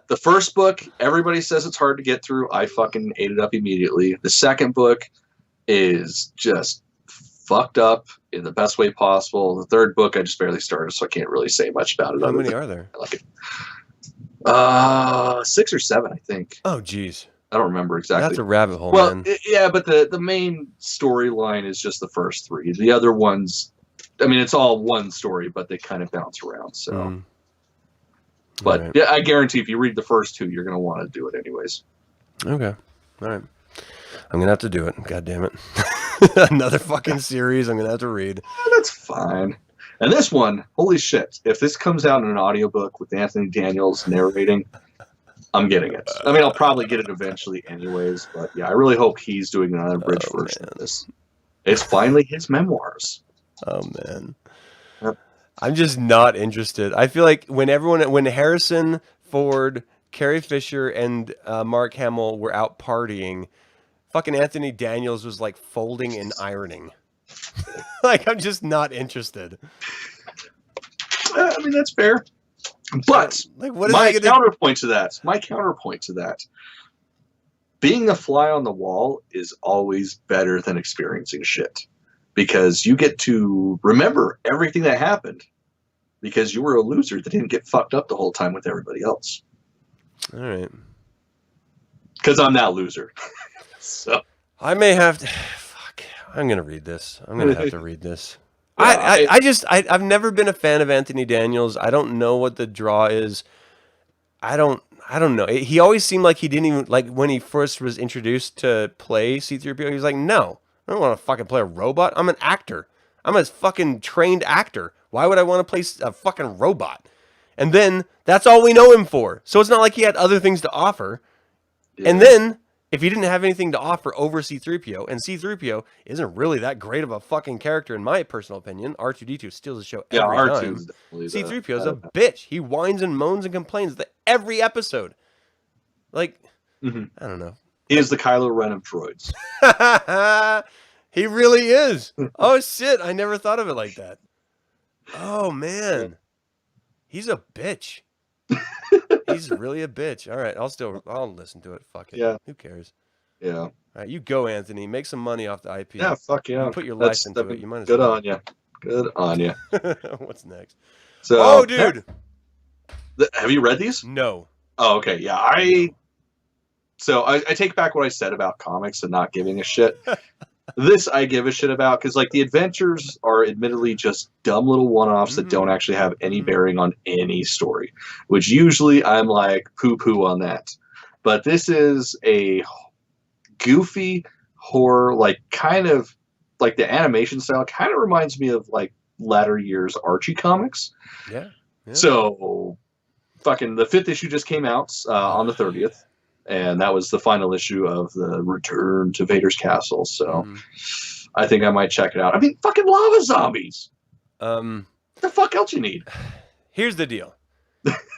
The first book, everybody says it's hard to get through. I fucking ate it up immediately. The second book is just fucked up in the best way possible. The third book, I just barely started, so I can't really say much about it. How many are there? I like it. 6 or 7, I think. Oh, geez. I don't remember exactly. That's a rabbit hole, well, man. Yeah, but the main storyline is just the first 3. The other ones, I mean, it's all one story, but they kind of bounce around. So, but right. yeah, I guarantee if you read the first 2, you're going to want to do it anyways. Okay, all right. I'm gonna have to do it. God damn it! Another fucking series I'm gonna have to read. That's fine. And this one, holy shit! If this comes out in an audiobook with Anthony Daniels narrating, I'm getting it. I mean, I'll probably get it eventually anyways, but yeah, I really hope he's doing another bridge version of this. It's finally his memoirs. Oh, man. Yep. I'm just not interested. I feel like when Harrison Ford, Carrie Fisher, and Mark Hamill were out partying, fucking Anthony Daniels was like folding and ironing. Like, I'm just not interested. I mean, that's fair. But like, what is my counterpoint to that, being a fly on the wall is always better than experiencing shit. Because you get to remember everything that happened because you were a loser that didn't get fucked up the whole time with everybody else. All right. Because I'm that loser. So I may have to... Fuck. I'm going to read this. I'm going to have to read this. Yeah, I've never been a fan of Anthony Daniels. I don't know what the draw is. I don't know. He always seemed like he didn't even, like, when he first was introduced to play C-3PO, he was like, no, I don't want to fucking play a robot. I'm an actor. I'm a fucking trained actor. Why would I want to play a fucking robot? And then that's all we know him for. So it's not like he had other things to offer. Yeah. And then if he didn't have anything to offer over C-3PO, and C-3PO isn't really that great of a fucking character in my personal opinion. R2-D2 steals the show every time. C-3PO is a bitch. He whines and moans and complains every episode. Like, I don't know. He is the Kylo Ren of droids. He really is. Oh shit! I never thought of it like that. Oh man, he's a bitch. He's really a bitch. All right, I'll listen to it. Fuck it. Yeah. Who cares? Yeah. All right, you go, Anthony. Make some money off the IP. Yeah, fuck yeah. You put your life into it. You might as well. Good on you. Good on you. What's next? So, dude. Have you read these? No. Oh, okay. Yeah, I take back what I said about comics and not giving a shit. This I give a shit about because, like, the adventures are admittedly just dumb little one-offs that don't actually have any bearing on any story, which usually I'm like poo-poo on that. But this is a goofy horror, like, kind of like the animation style kind of reminds me of like latter years Archie comics. Yeah. So, fucking the 5th issue just came out on the 30th. And that was the final issue of the Return to Vader's Castle. So I think I might check it out. I mean, fucking lava zombies. What the fuck else you need? Here's the deal.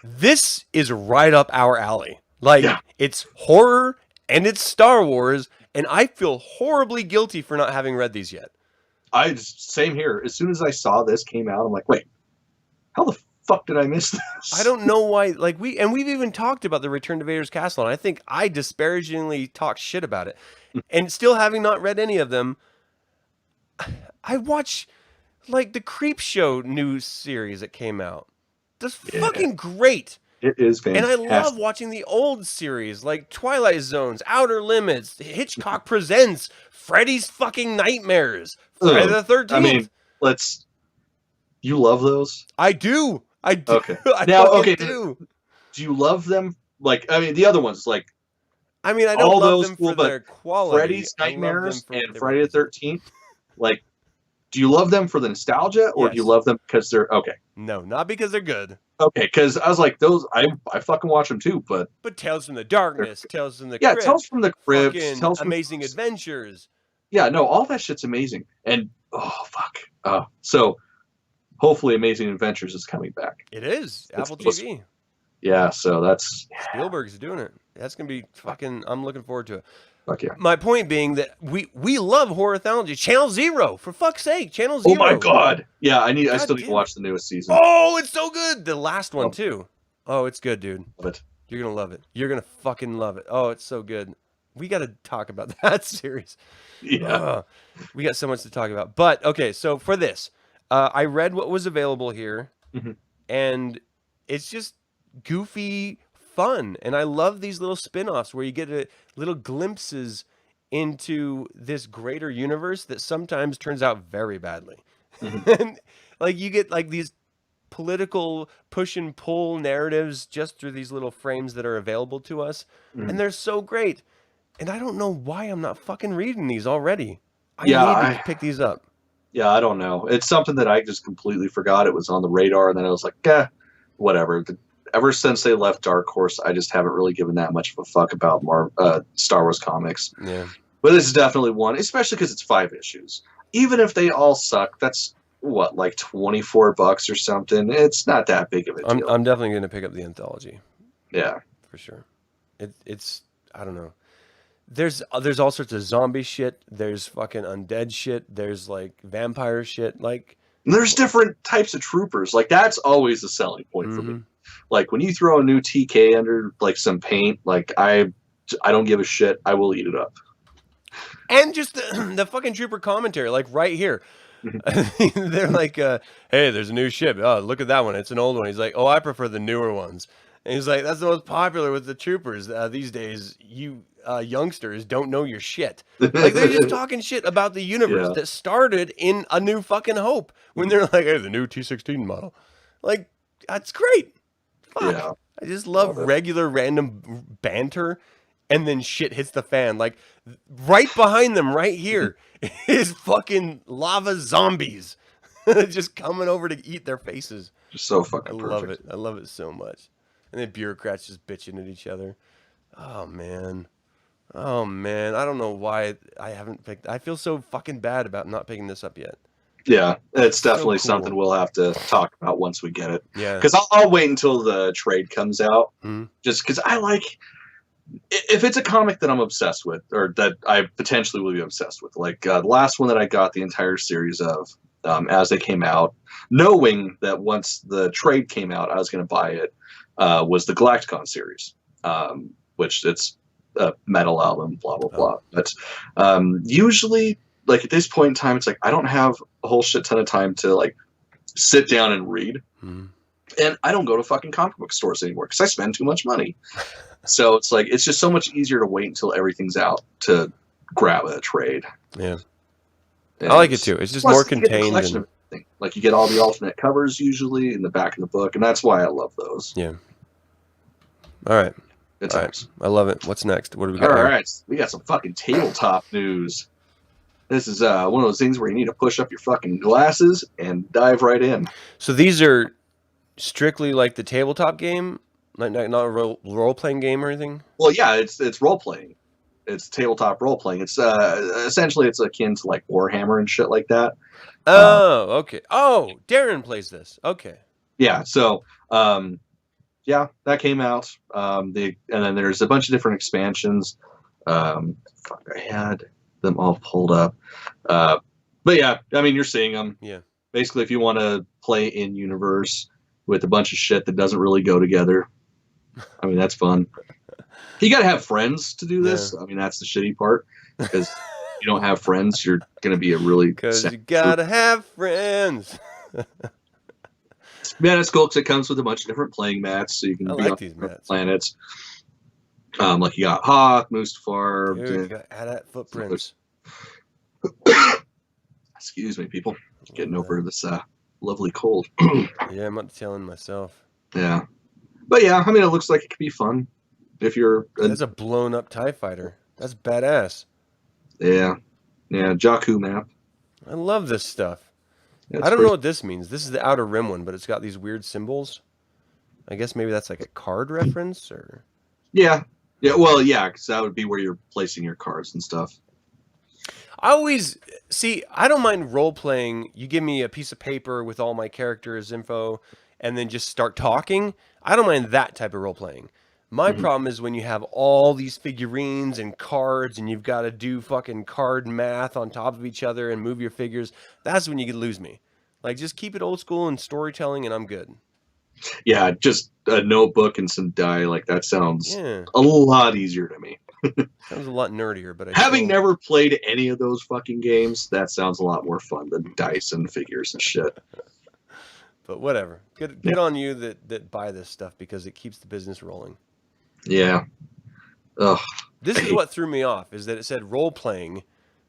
This is right up our alley. Like, it's horror and it's Star Wars. And I feel horribly guilty for not having read these yet. Same here. As soon as I saw this came out, I'm like, wait, how the fuck did I miss this? I don't know why. Like, we've even talked about the Return to Vader's Castle, and I think I disparagingly talked shit about it. And still having not read any of them, I watch like the Creep Show news series that came out. That's fucking great. It is fantastic. And I love watching the old series like Twilight Zones, Outer Limits, Hitchcock Presents, Freddy's fucking Nightmares, Friday the 13th. I mean, you love those? I do. I do. Okay. Do you love them? Like, I mean, the other ones, like, I mean, I don't love them for their quality. Freddy's Nightmares and Friday the 13th, like, do you love them for the nostalgia, or do you love them because they're okay? No, not because they're good. Okay, because I was like, those I fucking watch them too, but But Tales from the Darkness, Tales from the yeah, Crypt, Tales from the Crypt, fucking Tales from Amazing Adventures. yeah, no, all that shit's amazing. And oh fuck, so hopefully, Amazing Adventures is coming back. It is It's Apple supposed to, TV. yeah, so that's Spielberg's doing it. That's gonna be fucking. I'm looking forward to it. fuck yeah. My point being that we love horror theology. Channel Zero, for fuck's sake, Channel Oh my Zero. god, yeah, I God still need to damn it. watch the newest season. Oh, it's so good. The last one Oh, too. Oh, it's good, dude. but You're gonna love it. You're gonna fucking love it. Oh, it's so good. We got to talk about that series. yeah, We got so much to talk about. But okay, so for this, I read what was available here, Mhm. and it's just goofy fun. And I love these little spin-offs where you get little glimpses into this greater universe that sometimes turns out very badly. Mhm. And like you get like these political push and pull narratives just through these little frames that are available to us, Mhm. and they're so great. And I don't know why I'm not fucking reading these already. I yeah, need to pick these up. yeah, I don't know. It's something that I just completely forgot it was on the radar, and then I was like, whatever. Ever since they left Dark Horse, I just haven't really given that much of a fuck about Star Wars comics. Yeah. But this is definitely one, especially because it's 5 issues. Even if they all suck, that's what, like $24 or something. It's not that big of a deal. I'm definitely going to pick up the anthology Yeah, for sure. It's I don't know. There's all sorts of zombie shit. There's fucking undead shit. There's like vampire shit. Like and there's different types of troopers. Like that's always the selling point for me. Like when you throw a new TK under like some paint, like I don't give a shit. I will eat it up. and just the fucking trooper commentary, like right here. They're like, hey, there's a new ship. Oh, look at that one. It's an old one. He's like, oh, I prefer the newer ones. And he's like, that's the most popular with the troopers these days. You youngsters don't know your shit. Like they're just talking shit about the universe Yeah. that started in A New Fucking Hope when they're like, hey, the new T16 model. Like, that's great. Fuck. Yeah. I just love regular random banter, and then shit hits the fan. Like right behind them, right here, is fucking lava zombies just coming over to eat their faces. Just so I fucking perfect. love it. I love it so much. And then bureaucrats just bitching at each other. Oh man. Oh man. I don't know why I haven't picked. I feel so fucking bad about not picking this up yet. Yeah, it's definitely So cool. something we'll have to talk about once we get it. Yeah. Because I'll wait until the trade comes out. Mhm. Just because I like, if it's a comic that I'm obsessed with, or that I potentially will be obsessed with, like the last one that I got the entire series of as they came out, knowing that once the trade came out, I was going to buy it, was the Galacticon series, which it's a metal album, blah, blah, blah. But usually, like at this point in time, it's like I don't have a whole shit ton of time to like sit down and read. Mhm. And I don't go to fucking comic book stores anymore because I spend too much money. So it's like it's just so much easier to wait until everything's out to grab a trade. Yeah. And I like it too. It's just plus, more you get the contained. collection of everything. Like you get all the alternate covers usually in the back of the book, and that's why I love those. Yeah. All right. Good All times. right. I love it. What's next? What do we got? All here? right, we got some fucking tabletop news. This is one of those things where you need to push up your fucking glasses and dive right in. So these are strictly like the tabletop game, like not a role playing game or anything. Well, yeah, it's role playing. It's tabletop role playing. It's essentially it's akin to like Warhammer and shit like that. Oh, okay. Oh, Darren plays this. Okay. Yeah, so yeah, that came out. And then there's a bunch of different expansions. Fuck, I had them all pulled up. But yeah, I mean, you're seeing them. Yeah. Basically, if you want to play in universe with a bunch of shit that doesn't really go together, I mean, that's fun. You got to have friends to do this. Yeah. I mean, that's the shitty part because you don't have friends, you're going to be a really Because sad you gotta have friends. Man, it's cool because it comes with a bunch of different playing mats, so you can I be like on these different mats. planets. Like you got Hawk, Mustafar. Dude, you got AT-AT footprints. Excuse me, people. Getting over this lovely cold. Yeah, I'm not telling myself. Yeah, but yeah, I mean, it looks like it could be fun if you're. That's a blown up TIE fighter. That's badass. Yeah, Jakku map. I love this stuff. Yeah, I don't know what this means. This is the Outer Rim one, but it's got these weird symbols. I guess maybe that's like a card reference, or Yeah. Yeah, well, yeah, because that would be where you're placing your cards and stuff. I always see. I don't mind role playing. You give me a piece of paper with all my characters' info, and then just start talking. I don't mind that type of role playing. My Mhm. problem is when you have all these figurines and cards, and you've got to do fucking card math on top of each other and move your figures. That's when you could lose me. Like, just keep it old school and storytelling, and I'm good. Yeah, just a notebook and some die. Like, that sounds Yeah, a lot easier to me. sounds a lot nerdier, but I Having still. never played any of those fucking games, that sounds a lot more fun than dice and figures and shit. But whatever. Good on you that buy this stuff because it keeps the business rolling. Yeah. Ugh. This is what threw me off, is that it said role playing,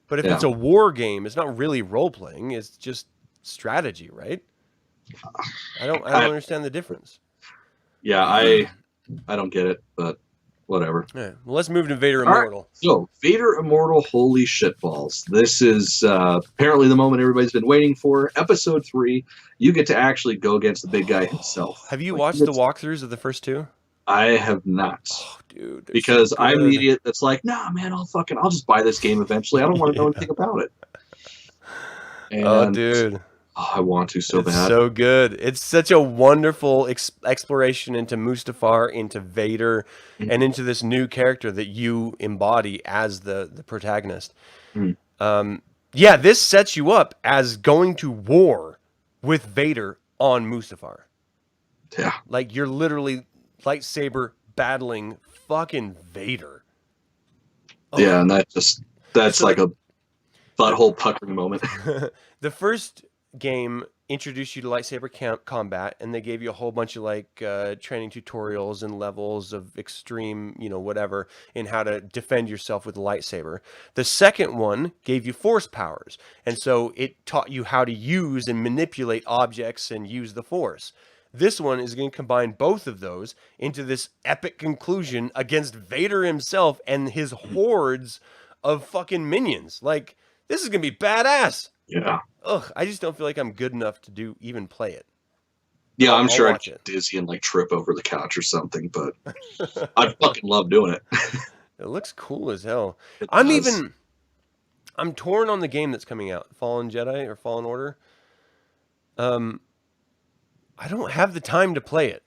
but if Yeah. it's a war game, it's not really role playing. It's just strategy, right? I don't understand the difference. Yeah, I don't get it, but whatever. Yeah. Well, let's move to Vader All right. Immortal. So, Vader Immortal, holy shitballs. This is apparently the moment everybody's been waiting for. Episode 3, you get to actually go against the big guy himself. Have you Like, watched the walkthroughs of the first two? I have not. Oh, dude. Because so I'm good. the idiot that's like, nah, man, I'll just buy this game eventually. I don't want to know anything about it. And, Oh, dude. I want to so It's bad. so good. It's such a wonderful exploration into Mustafar, into Vader, Mhm. and into this new character that you embody as the protagonist. Mhm. Yeah, this sets you up as going to war with Vader on Mustafar. Yeah. Like, you're literally lightsaber battling fucking Vader. Oh. Yeah, and that's So like a butthole puckering moment. The first game introduced you to lightsaber combat, and they gave you a whole bunch of like training tutorials and levels of extreme, whatever, in how to defend yourself with a lightsaber. The second one gave you force powers, and so it taught you how to use and manipulate objects and use the force. This one is going to combine both of those into this epic conclusion against Vader himself and his hordes of fucking minions. Like, this is going to be badass. Yeah. Ugh, I just don't feel like I'm good enough to even play it. Yeah, I'm I'll sure I'd watch get it. dizzy and like trip over the couch or something, but I fucking love doing it. It looks cool as hell. It I'm does. torn on the game that's coming out, Fallen Jedi or Fallen Order. I don't have the time to play it.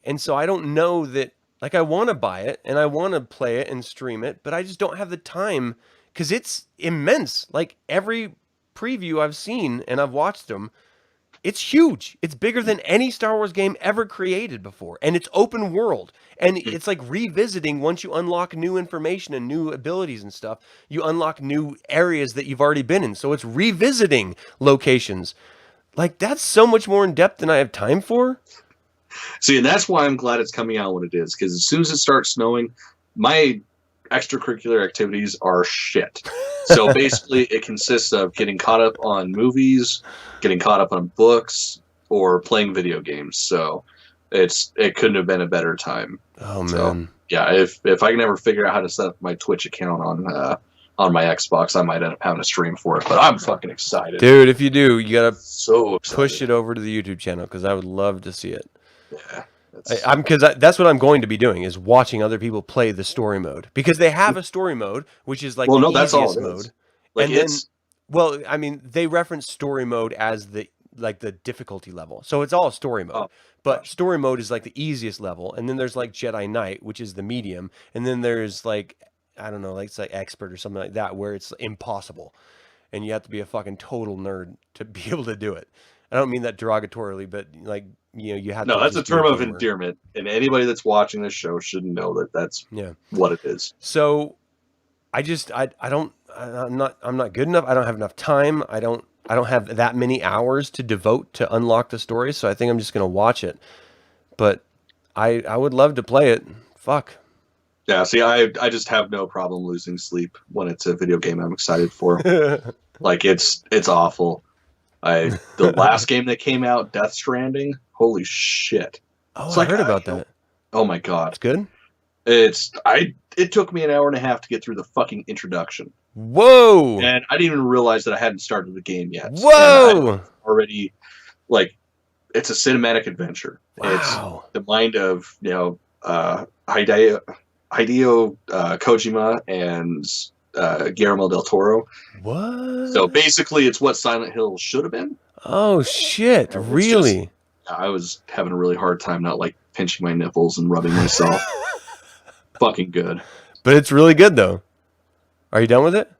And so I don't know that, like, I want to buy it and I want to play it and stream it, but I just don't have the time because it's immense. Like, every preview I've seen and I've watched them, it's huge. It's bigger than any Star Wars game ever created before. And it's open world. And it's like revisiting once you unlock new information and new abilities and stuff. You unlock new areas that you've already been in. So it's revisiting locations. Like, that's so much more in depth than I have time for. See, and that's why I'm glad it's coming out when it is, because as soon as it starts snowing, my extracurricular activities are shit. So basically, it consists of getting caught up on movies, getting caught up on books, or playing video games. So it couldn't have been a better time. Oh, man. So, yeah, if I can ever figure out how to set up my Twitch account on my Xbox, I might end up having a stream for it. But I'm fucking excited. Dude, if you do, you got to So excited. push it over to the YouTube channel because I would love to see it. Yeah. That's what I'm going to be doing, is watching other people play the story mode, because they have a story mode, which is like the that's all easiest it is. mode. Like, And then, it's well, I mean, they reference story mode as the difficulty level, so it's all story mode. Oh, but gosh. story mode is like the easiest level, and then there's like Jedi Knight, which is the medium, and then there's like, I don't know, like it's like expert or something like that, where it's impossible, and you have to be a fucking total nerd to be able to do it. I don't mean that derogatorily, but like, you have to. No, that's a just be term of gamer. endearment, and anybody that's watching this show should know that that's Yeah. what it is. So, I'm not good enough. I don't have enough time. I don't have that many hours to devote to unlock the story. So I think I'm just gonna watch it. But I would love to play it. Fuck. Yeah, see, I just have no problem losing sleep when it's a video game I'm excited for. Like, it's awful. The last game that came out, Death Stranding, holy shit. Oh, It's I like, heard about that. Oh my god. It's good. It took me an hour and a half to get through the fucking introduction. Whoa. And I didn't even realize that I hadn't started the game yet. Whoa. Already, like, it's a cinematic adventure. Wow. It's the mind of Hideo Kojima and Guillermo del Toro. What? So basically, it's what Silent Hill should have been. Oh shit! It's Really? I was having a really hard time not like pinching my nipples and rubbing myself. Fucking good. But it's really good though. Are you done with it?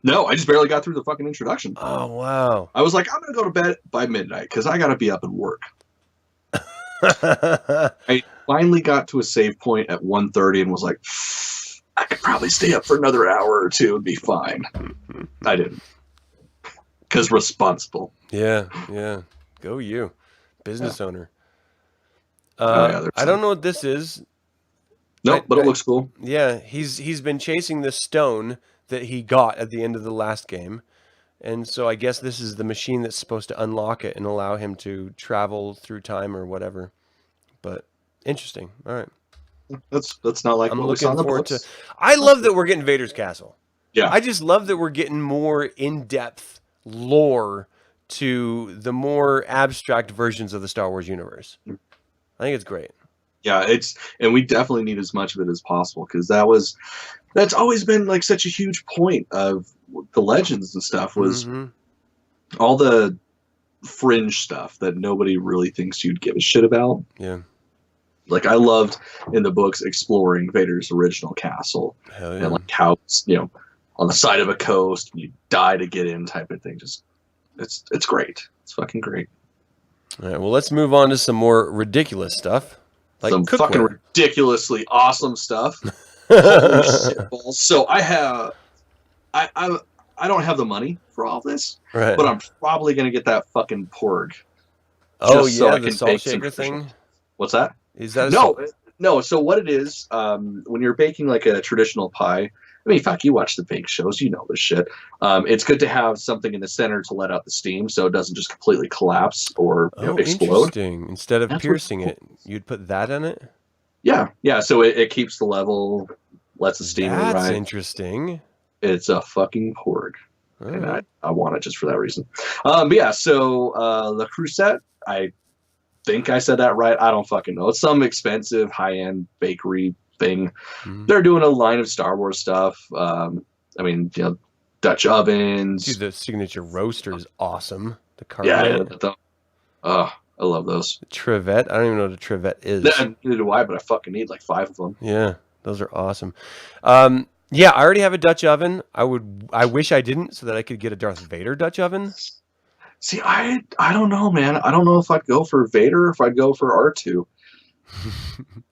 No, I just barely got through the fucking introduction. Oh wow. I was like, I'm gonna go to bed by midnight because I gotta be up and work. I finally got to a save point at 1:30 and was like, I could probably stay up for another hour or two and be fine. I didn't. Because responsible. Yeah. Go you. Business owner. Yeah, I don't know what this is. Nope, but it looks cool. Yeah, he's been chasing this stone that he got at the end of the last game. And so I guess this is the machine that's supposed to unlock it and allow him to travel through time or whatever. But interesting. All right. That's not like I'm what we saw looking in the forward books. to. I love that we're getting Vader's castle. Yeah. I just love that we're getting more in-depth lore to the more abstract versions of the Star Wars universe. I think it's great. Yeah, and we definitely need as much of it as possible because that's always been like such a huge point of the Legends and stuff was all the fringe stuff that nobody really thinks you'd give a shit about. Yeah. Like I loved in the books exploring Vader's original castle. Hell yeah. And like how it's, on the side of a coast and you die to get in type of thing. Just it's great. It's fucking great. All right, well, let's move on to some more ridiculous stuff. Like some cookware. Fucking ridiculously awesome stuff. Holy shit balls. So I don't have the money for all this, right. but I'm probably gonna get that fucking porg. Oh so yeah, I the can salt bake some shaker traditional- thing. What's that? Is that No. So what it is, when you're baking like a traditional pie, I mean, fuck, you watch the bake shows, you know this shit. It's good to have something in the center to let out the steam so it doesn't just completely collapse or explode. Interesting. Instead of piercing it, you'd put that in it? Yeah. So it keeps the level, lets the steam That's ride. interesting. It's a fucking porg. All And right. I want it just for that reason. But yeah, so Le Creuset, I think I said that right. I don't fucking know. It's some expensive high-end bakery thing. They're doing a line of Star Wars stuff. I mean, Dutch ovens. Dude, the signature roaster is awesome. The carbonate. Yeah. I love those. The Trivette. I don't even know what a Trivette is. Neither do I, but I fucking need like 5 of them. Yeah, those are awesome. Yeah, I already have a Dutch oven. I wish I didn't, so that I could get a Darth Vader Dutch oven. See, I don't know, man. I don't know if I'd go for Vader or if I'd go for R2.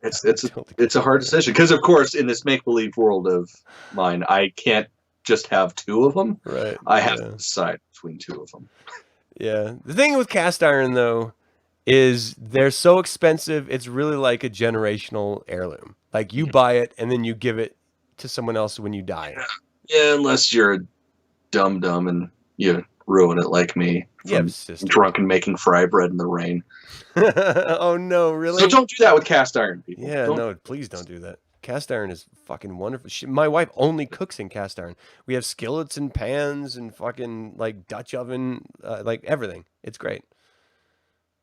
It's a hard decision because, of course, in this make-believe world of mine, I can't just have 2 of them. Right. I have to decide between 2 of them. Yeah. The thing with cast iron, though, is they're so expensive, it's really like a generational heirloom. Like, you buy it, and then you give it to someone else when you die. Yeah, unless you're a dumb and you ruin it like me. Yeah, drunk and making fry bread in the rain. Oh, no, really? So don't do that with cast iron, people. Yeah, no, please don't do that. Cast iron is fucking wonderful. My wife only cooks in cast iron. We have skillets and pans and fucking like Dutch oven, like everything. It's great.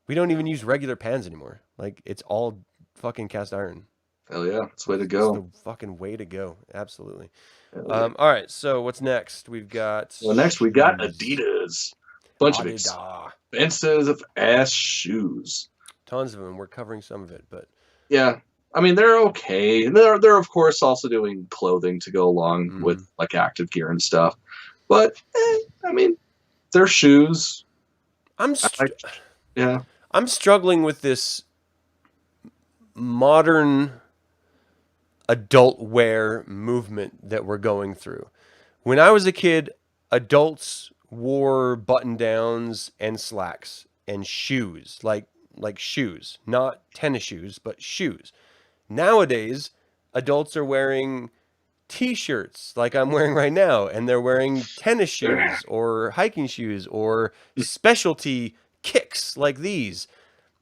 We don't even use regular pans anymore. Like it's all fucking cast iron. Hell yeah, it's the way to go. It's the fucking way to go. Absolutely. Yeah. All right, so what's next? We've got. Well, next we got Adidas. Bunch of expensive ass shoes. Tons of them. We're covering some of it, but yeah. I mean, they're okay. They're of course also doing clothing to go along with like active gear and stuff. But I mean, they're shoes. I'm I'm struggling with this modern adult wear movement that we're going through. When I was a kid, adults wore button downs and slacks and shoes, like shoes, not tennis shoes, but shoes. Nowadays, adults are wearing t-shirts like I'm wearing right now, and they're wearing tennis shoes or hiking shoes or specialty kicks like these.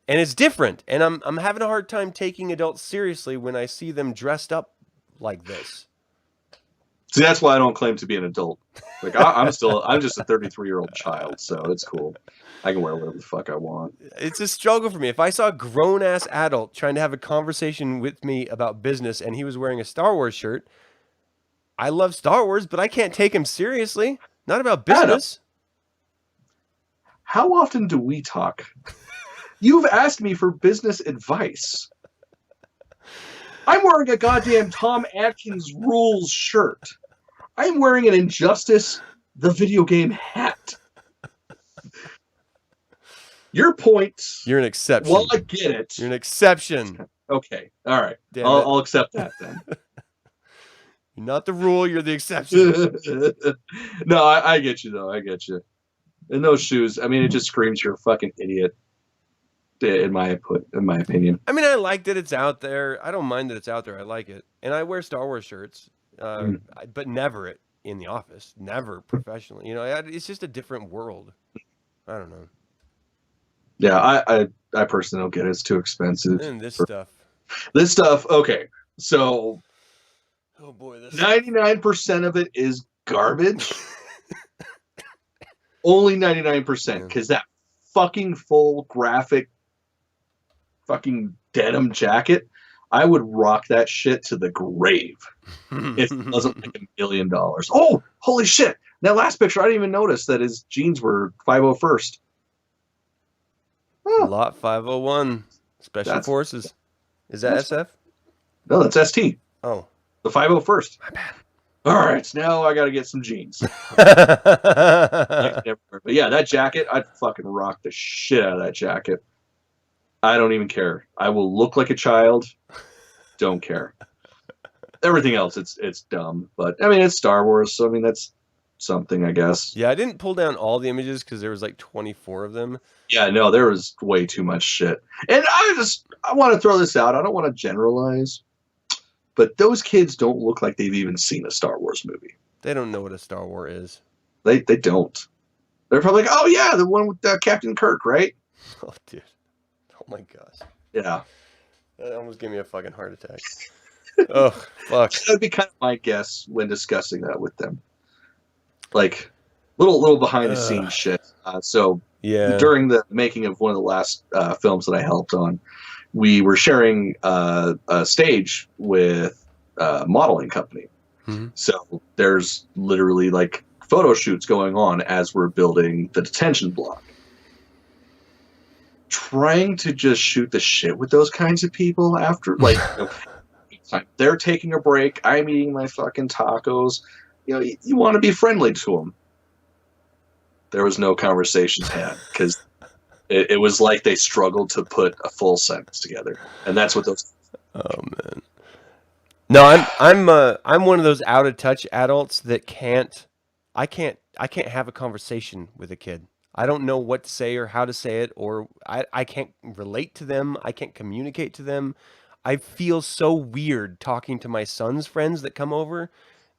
And it's different. And I'm having a hard time taking adults seriously when I see them dressed up like this. See, that's why I don't claim to be an adult. Like I'm just a 33-year-old child, so it's cool. I can wear whatever the fuck I want. It's a struggle for me. If I saw a grown ass adult trying to have a conversation with me about business and he was wearing a Star Wars shirt, I love Star Wars, but I can't take him seriously. Not about business. How often do we talk? You've asked me for business advice. I'm wearing a goddamn Tom Atkins Rules shirt. I'm wearing an Injustice, the video game hat. Your point. You're an exception. Well, I get it. You're an exception. Okay. All right. Damn I'll accept that then. You're not the rule. You're the exception. No, I get you, though. I get you. In those shoes, I mean, it just screams you're a fucking idiot. In my opinion. I mean, I like that it's out there. I don't mind that it's out there. I like it. And I wear Star Wars shirts, but never in the office. Never professionally. You know, it's just a different world. I don't know. Yeah, I personally don't get it. It's too expensive. And this stuff. This stuff, okay. So, oh boy, 99% of it is garbage. Only 99%, because that fucking full graphic fucking denim jacket, I would rock that shit to the grave if it wasn't like $1 million. Oh, holy shit. That last picture, I didn't even notice that his jeans were 501st. Lot 501, Special Forces. Is that SF? No, that's ST. Oh. The 501st. My bad. All right, now I got to get some jeans. But yeah, that jacket, I'd fucking rock the shit out of that jacket. I don't even care. I will look like a child. Don't care. Everything else, it's dumb. But, I mean, it's Star Wars, so, I mean, that's something, I guess. Yeah, I didn't pull down all the images because there was like 24 of them. Yeah, no, there was way too much shit. And I want to throw this out. I don't want to generalize. But those kids don't look like they've even seen a Star Wars movie. They don't know what a Star Wars is. They don't. They're probably like, oh, yeah, the one with Captain Kirk, right? Oh, dude. Oh, my gosh. Yeah. That almost gave me a fucking heart attack. Oh, fuck. That would be kind of my guess when discussing that with them. Like, little behind-the-scenes shit. So, during the making of one of the last films that I helped on, we were sharing a stage with a modeling company. Mm-hmm. So there's literally like photo shoots going on as we're building the detention block. Trying to just shoot the shit with those kinds of people after, like, they're taking a break, I'm eating my fucking tacos. You know, you want to be friendly to them. There was no conversations had because it was like they struggled to put a full sentence together, and that's what those. Oh man. No, I'm one of those out of touch adults that I can't have a conversation with a kid. I don't know what to say or how to say it, or I can't relate to them. I can't communicate to them. I feel so weird talking to my son's friends that come over.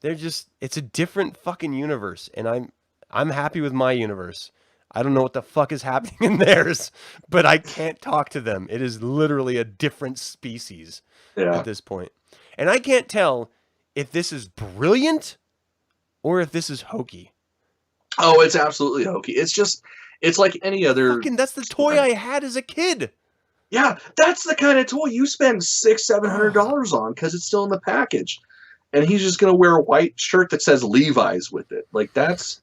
It's a different fucking universe, and I'm happy with my universe. I don't know what the fuck is happening in theirs, but I can't talk to them. It is literally a different species at this point. And I can't tell if this is brilliant or if this is hokey. Oh, it's absolutely hokey. It's like any other. That's the toy I had as a kid. Yeah, that's the kind of toy you spend $600-700 on because it's still in the package. And he's just going to wear a white shirt that says Levi's with it. Like, that's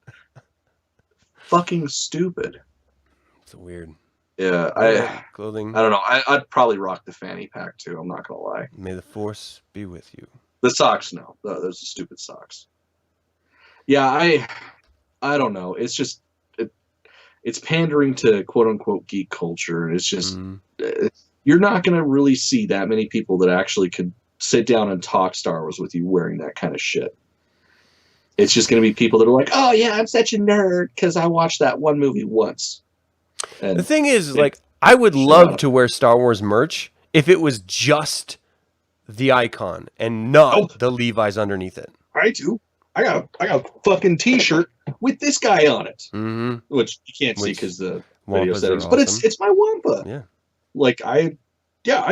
fucking stupid. It's weird. Yeah, clothing. I don't know. I'd probably rock the fanny pack too. I'm not gonna lie. May the force be with you. The socks, no. Those are stupid socks. Yeah, I don't know. It's just it's pandering to quote unquote geek culture. It's just you're not gonna really see that many people that actually could sit down and talk Star Wars with you wearing that kind of shit. It's just going to be people that are like, oh, yeah, I'm such a nerd because I watched that one movie once. And the thing is, like, I would love to wear Star Wars merch if it was just the icon and not the Levi's underneath it. I do. I got a fucking T-shirt with this guy on it, which you can't see because the video settings. Awesome. But it's my Wampa. Yeah. Like, I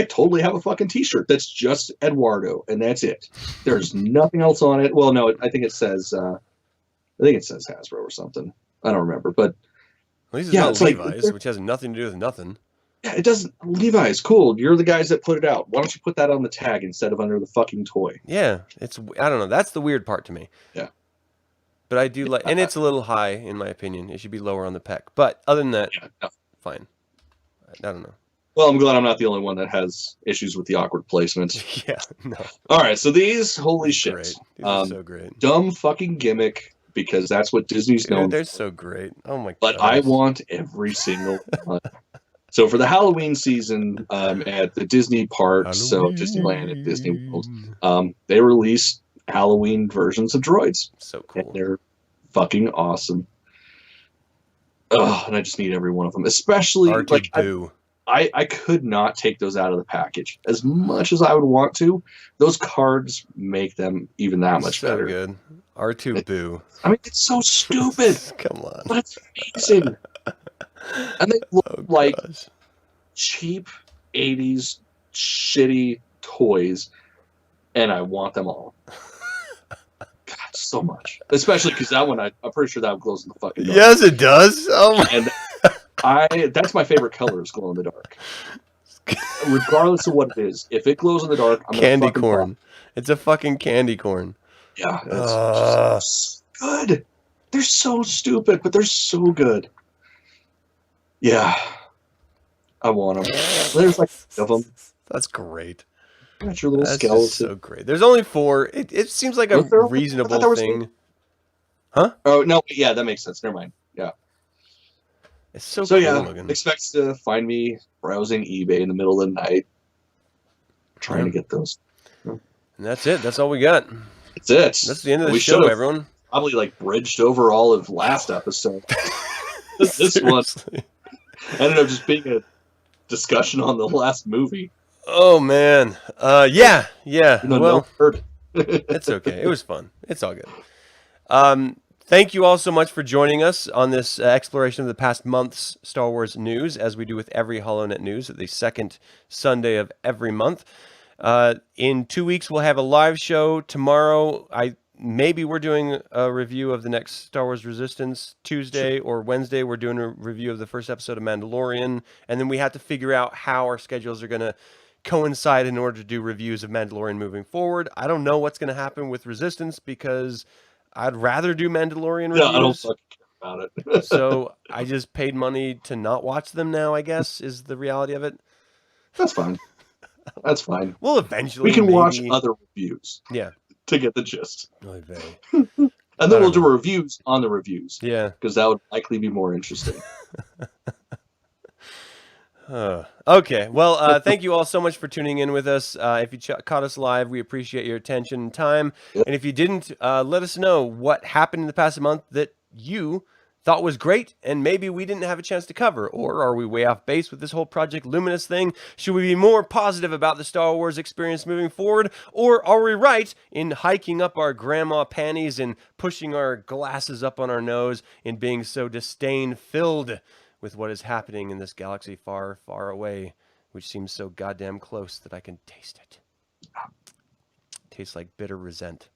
totally have a fucking T-shirt that's just Eduardo, and that's it. There's nothing else on it. Well, no, I think it says Hasbro or something. I don't remember, but At least it's not Levi's, which has nothing to do with nothing. Yeah, it doesn't. Levi's, cool. You're the guys that put it out. Why don't you put that on the tag instead of under the fucking toy? Yeah, I don't know. That's the weird part to me. Yeah. But I do like, and it's a little high in my opinion. It should be lower on the pec. But other than that, fine. I don't know. Well, I'm glad I'm not the only one that has issues with the awkward placement. Yeah, no. All right, so these, holy shit. These are so great. Dumb fucking gimmick, because that's what Disney's known. They're so great. Oh my god. But I want every single one. So for the Halloween season at the Disney parks, so Disneyland and Disney World, they released Halloween versions of droids. So cool. And they're fucking awesome. Oh, and I just need every one of them. Especially, like, I could not take those out of the package. As much as I would want to, those cards make them even that much better. So good. R2 Boo. I mean, it's so stupid. Come on. But it's amazing. And they look like cheap 80s shitty toys, and I want them all. God, so much. Especially because that one, I'm pretty sure that glows in the fucking dark. Yes, it does. Oh my. And that's my favorite color is glow in the dark. Regardless of what it is, if it glows in the dark, I'm candy corn. It's a fucking candy corn. Yeah, it's just good. They're so stupid, but they're so good. Yeah, I want them. There's like of them. That's great. Got your little skeleton. So great. There's only 4. It seems like a reasonable thing. Huh? Oh no, yeah, that makes sense. Never mind. Yeah. It's so cool yeah, looking. Expect to find me browsing eBay in the middle of the night, trying to get those. And that's it. That's all we got. That's it. That's the end of the show, everyone. Probably like bridged over all of last episode. This one ended up just being a discussion on the last movie. Oh man, yeah. Well, it's okay. It was fun. It's all good. Thank you all so much for joining us on this exploration of the past month's Star Wars news, as we do with every HoloNet news at the second Sunday of every month. In 2 weeks, we'll have a live show. Tomorrow, maybe we're doing a review of the next Star Wars Resistance. Tuesday or Wednesday, we're doing a review of the first episode of Mandalorian. And then we have to figure out how our schedules are going to coincide in order to do reviews of Mandalorian moving forward. I don't know what's going to happen with Resistance because I'd rather do Mandalorian reviews. No, I don't fucking care about it. So I just paid money to not watch them now, I guess, is the reality of it. That's fine. That's fine. Well, eventually we can watch other reviews. Yeah. To get the gist. And then we'll do reviews on the reviews. Yeah. Because that would likely be more interesting. Okay. Well, thank you all so much for tuning in with us. If you caught us live, we appreciate your attention and time. Yep. And if you didn't, let us know what happened in the past month that you thought was great and maybe we didn't have a chance to cover. Or are we way off base with this whole Project Luminous thing? Should we be more positive about the Star Wars experience moving forward? Or are we right in hiking up our grandma panties and pushing our glasses up on our nose and being so disdain-filled with what is happening in this galaxy far, far away, which seems so goddamn close that I can taste it. Tastes like bitter resent.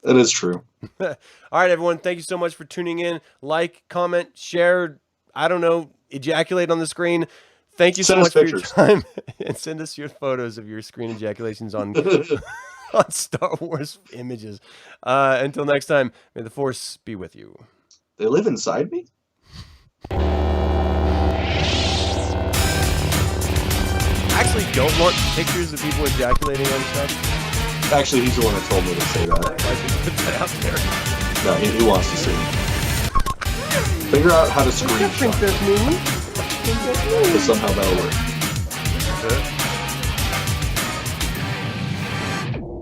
That is true. All right, everyone. Thank you so much for tuning in. Like, comment, share, I don't know, ejaculate on the screen. Thank you so much for your time. And send us your photos of your screen ejaculations on, on Star Wars images. Until next time, may the Force be with you. They live inside me? Actually don't want pictures of people ejaculating on stuff. Actually, he's the one that told me to say that. I can put that out there. No, he wants to see. Figure out how to screenshot. Princess Moon. Because somehow that'll work.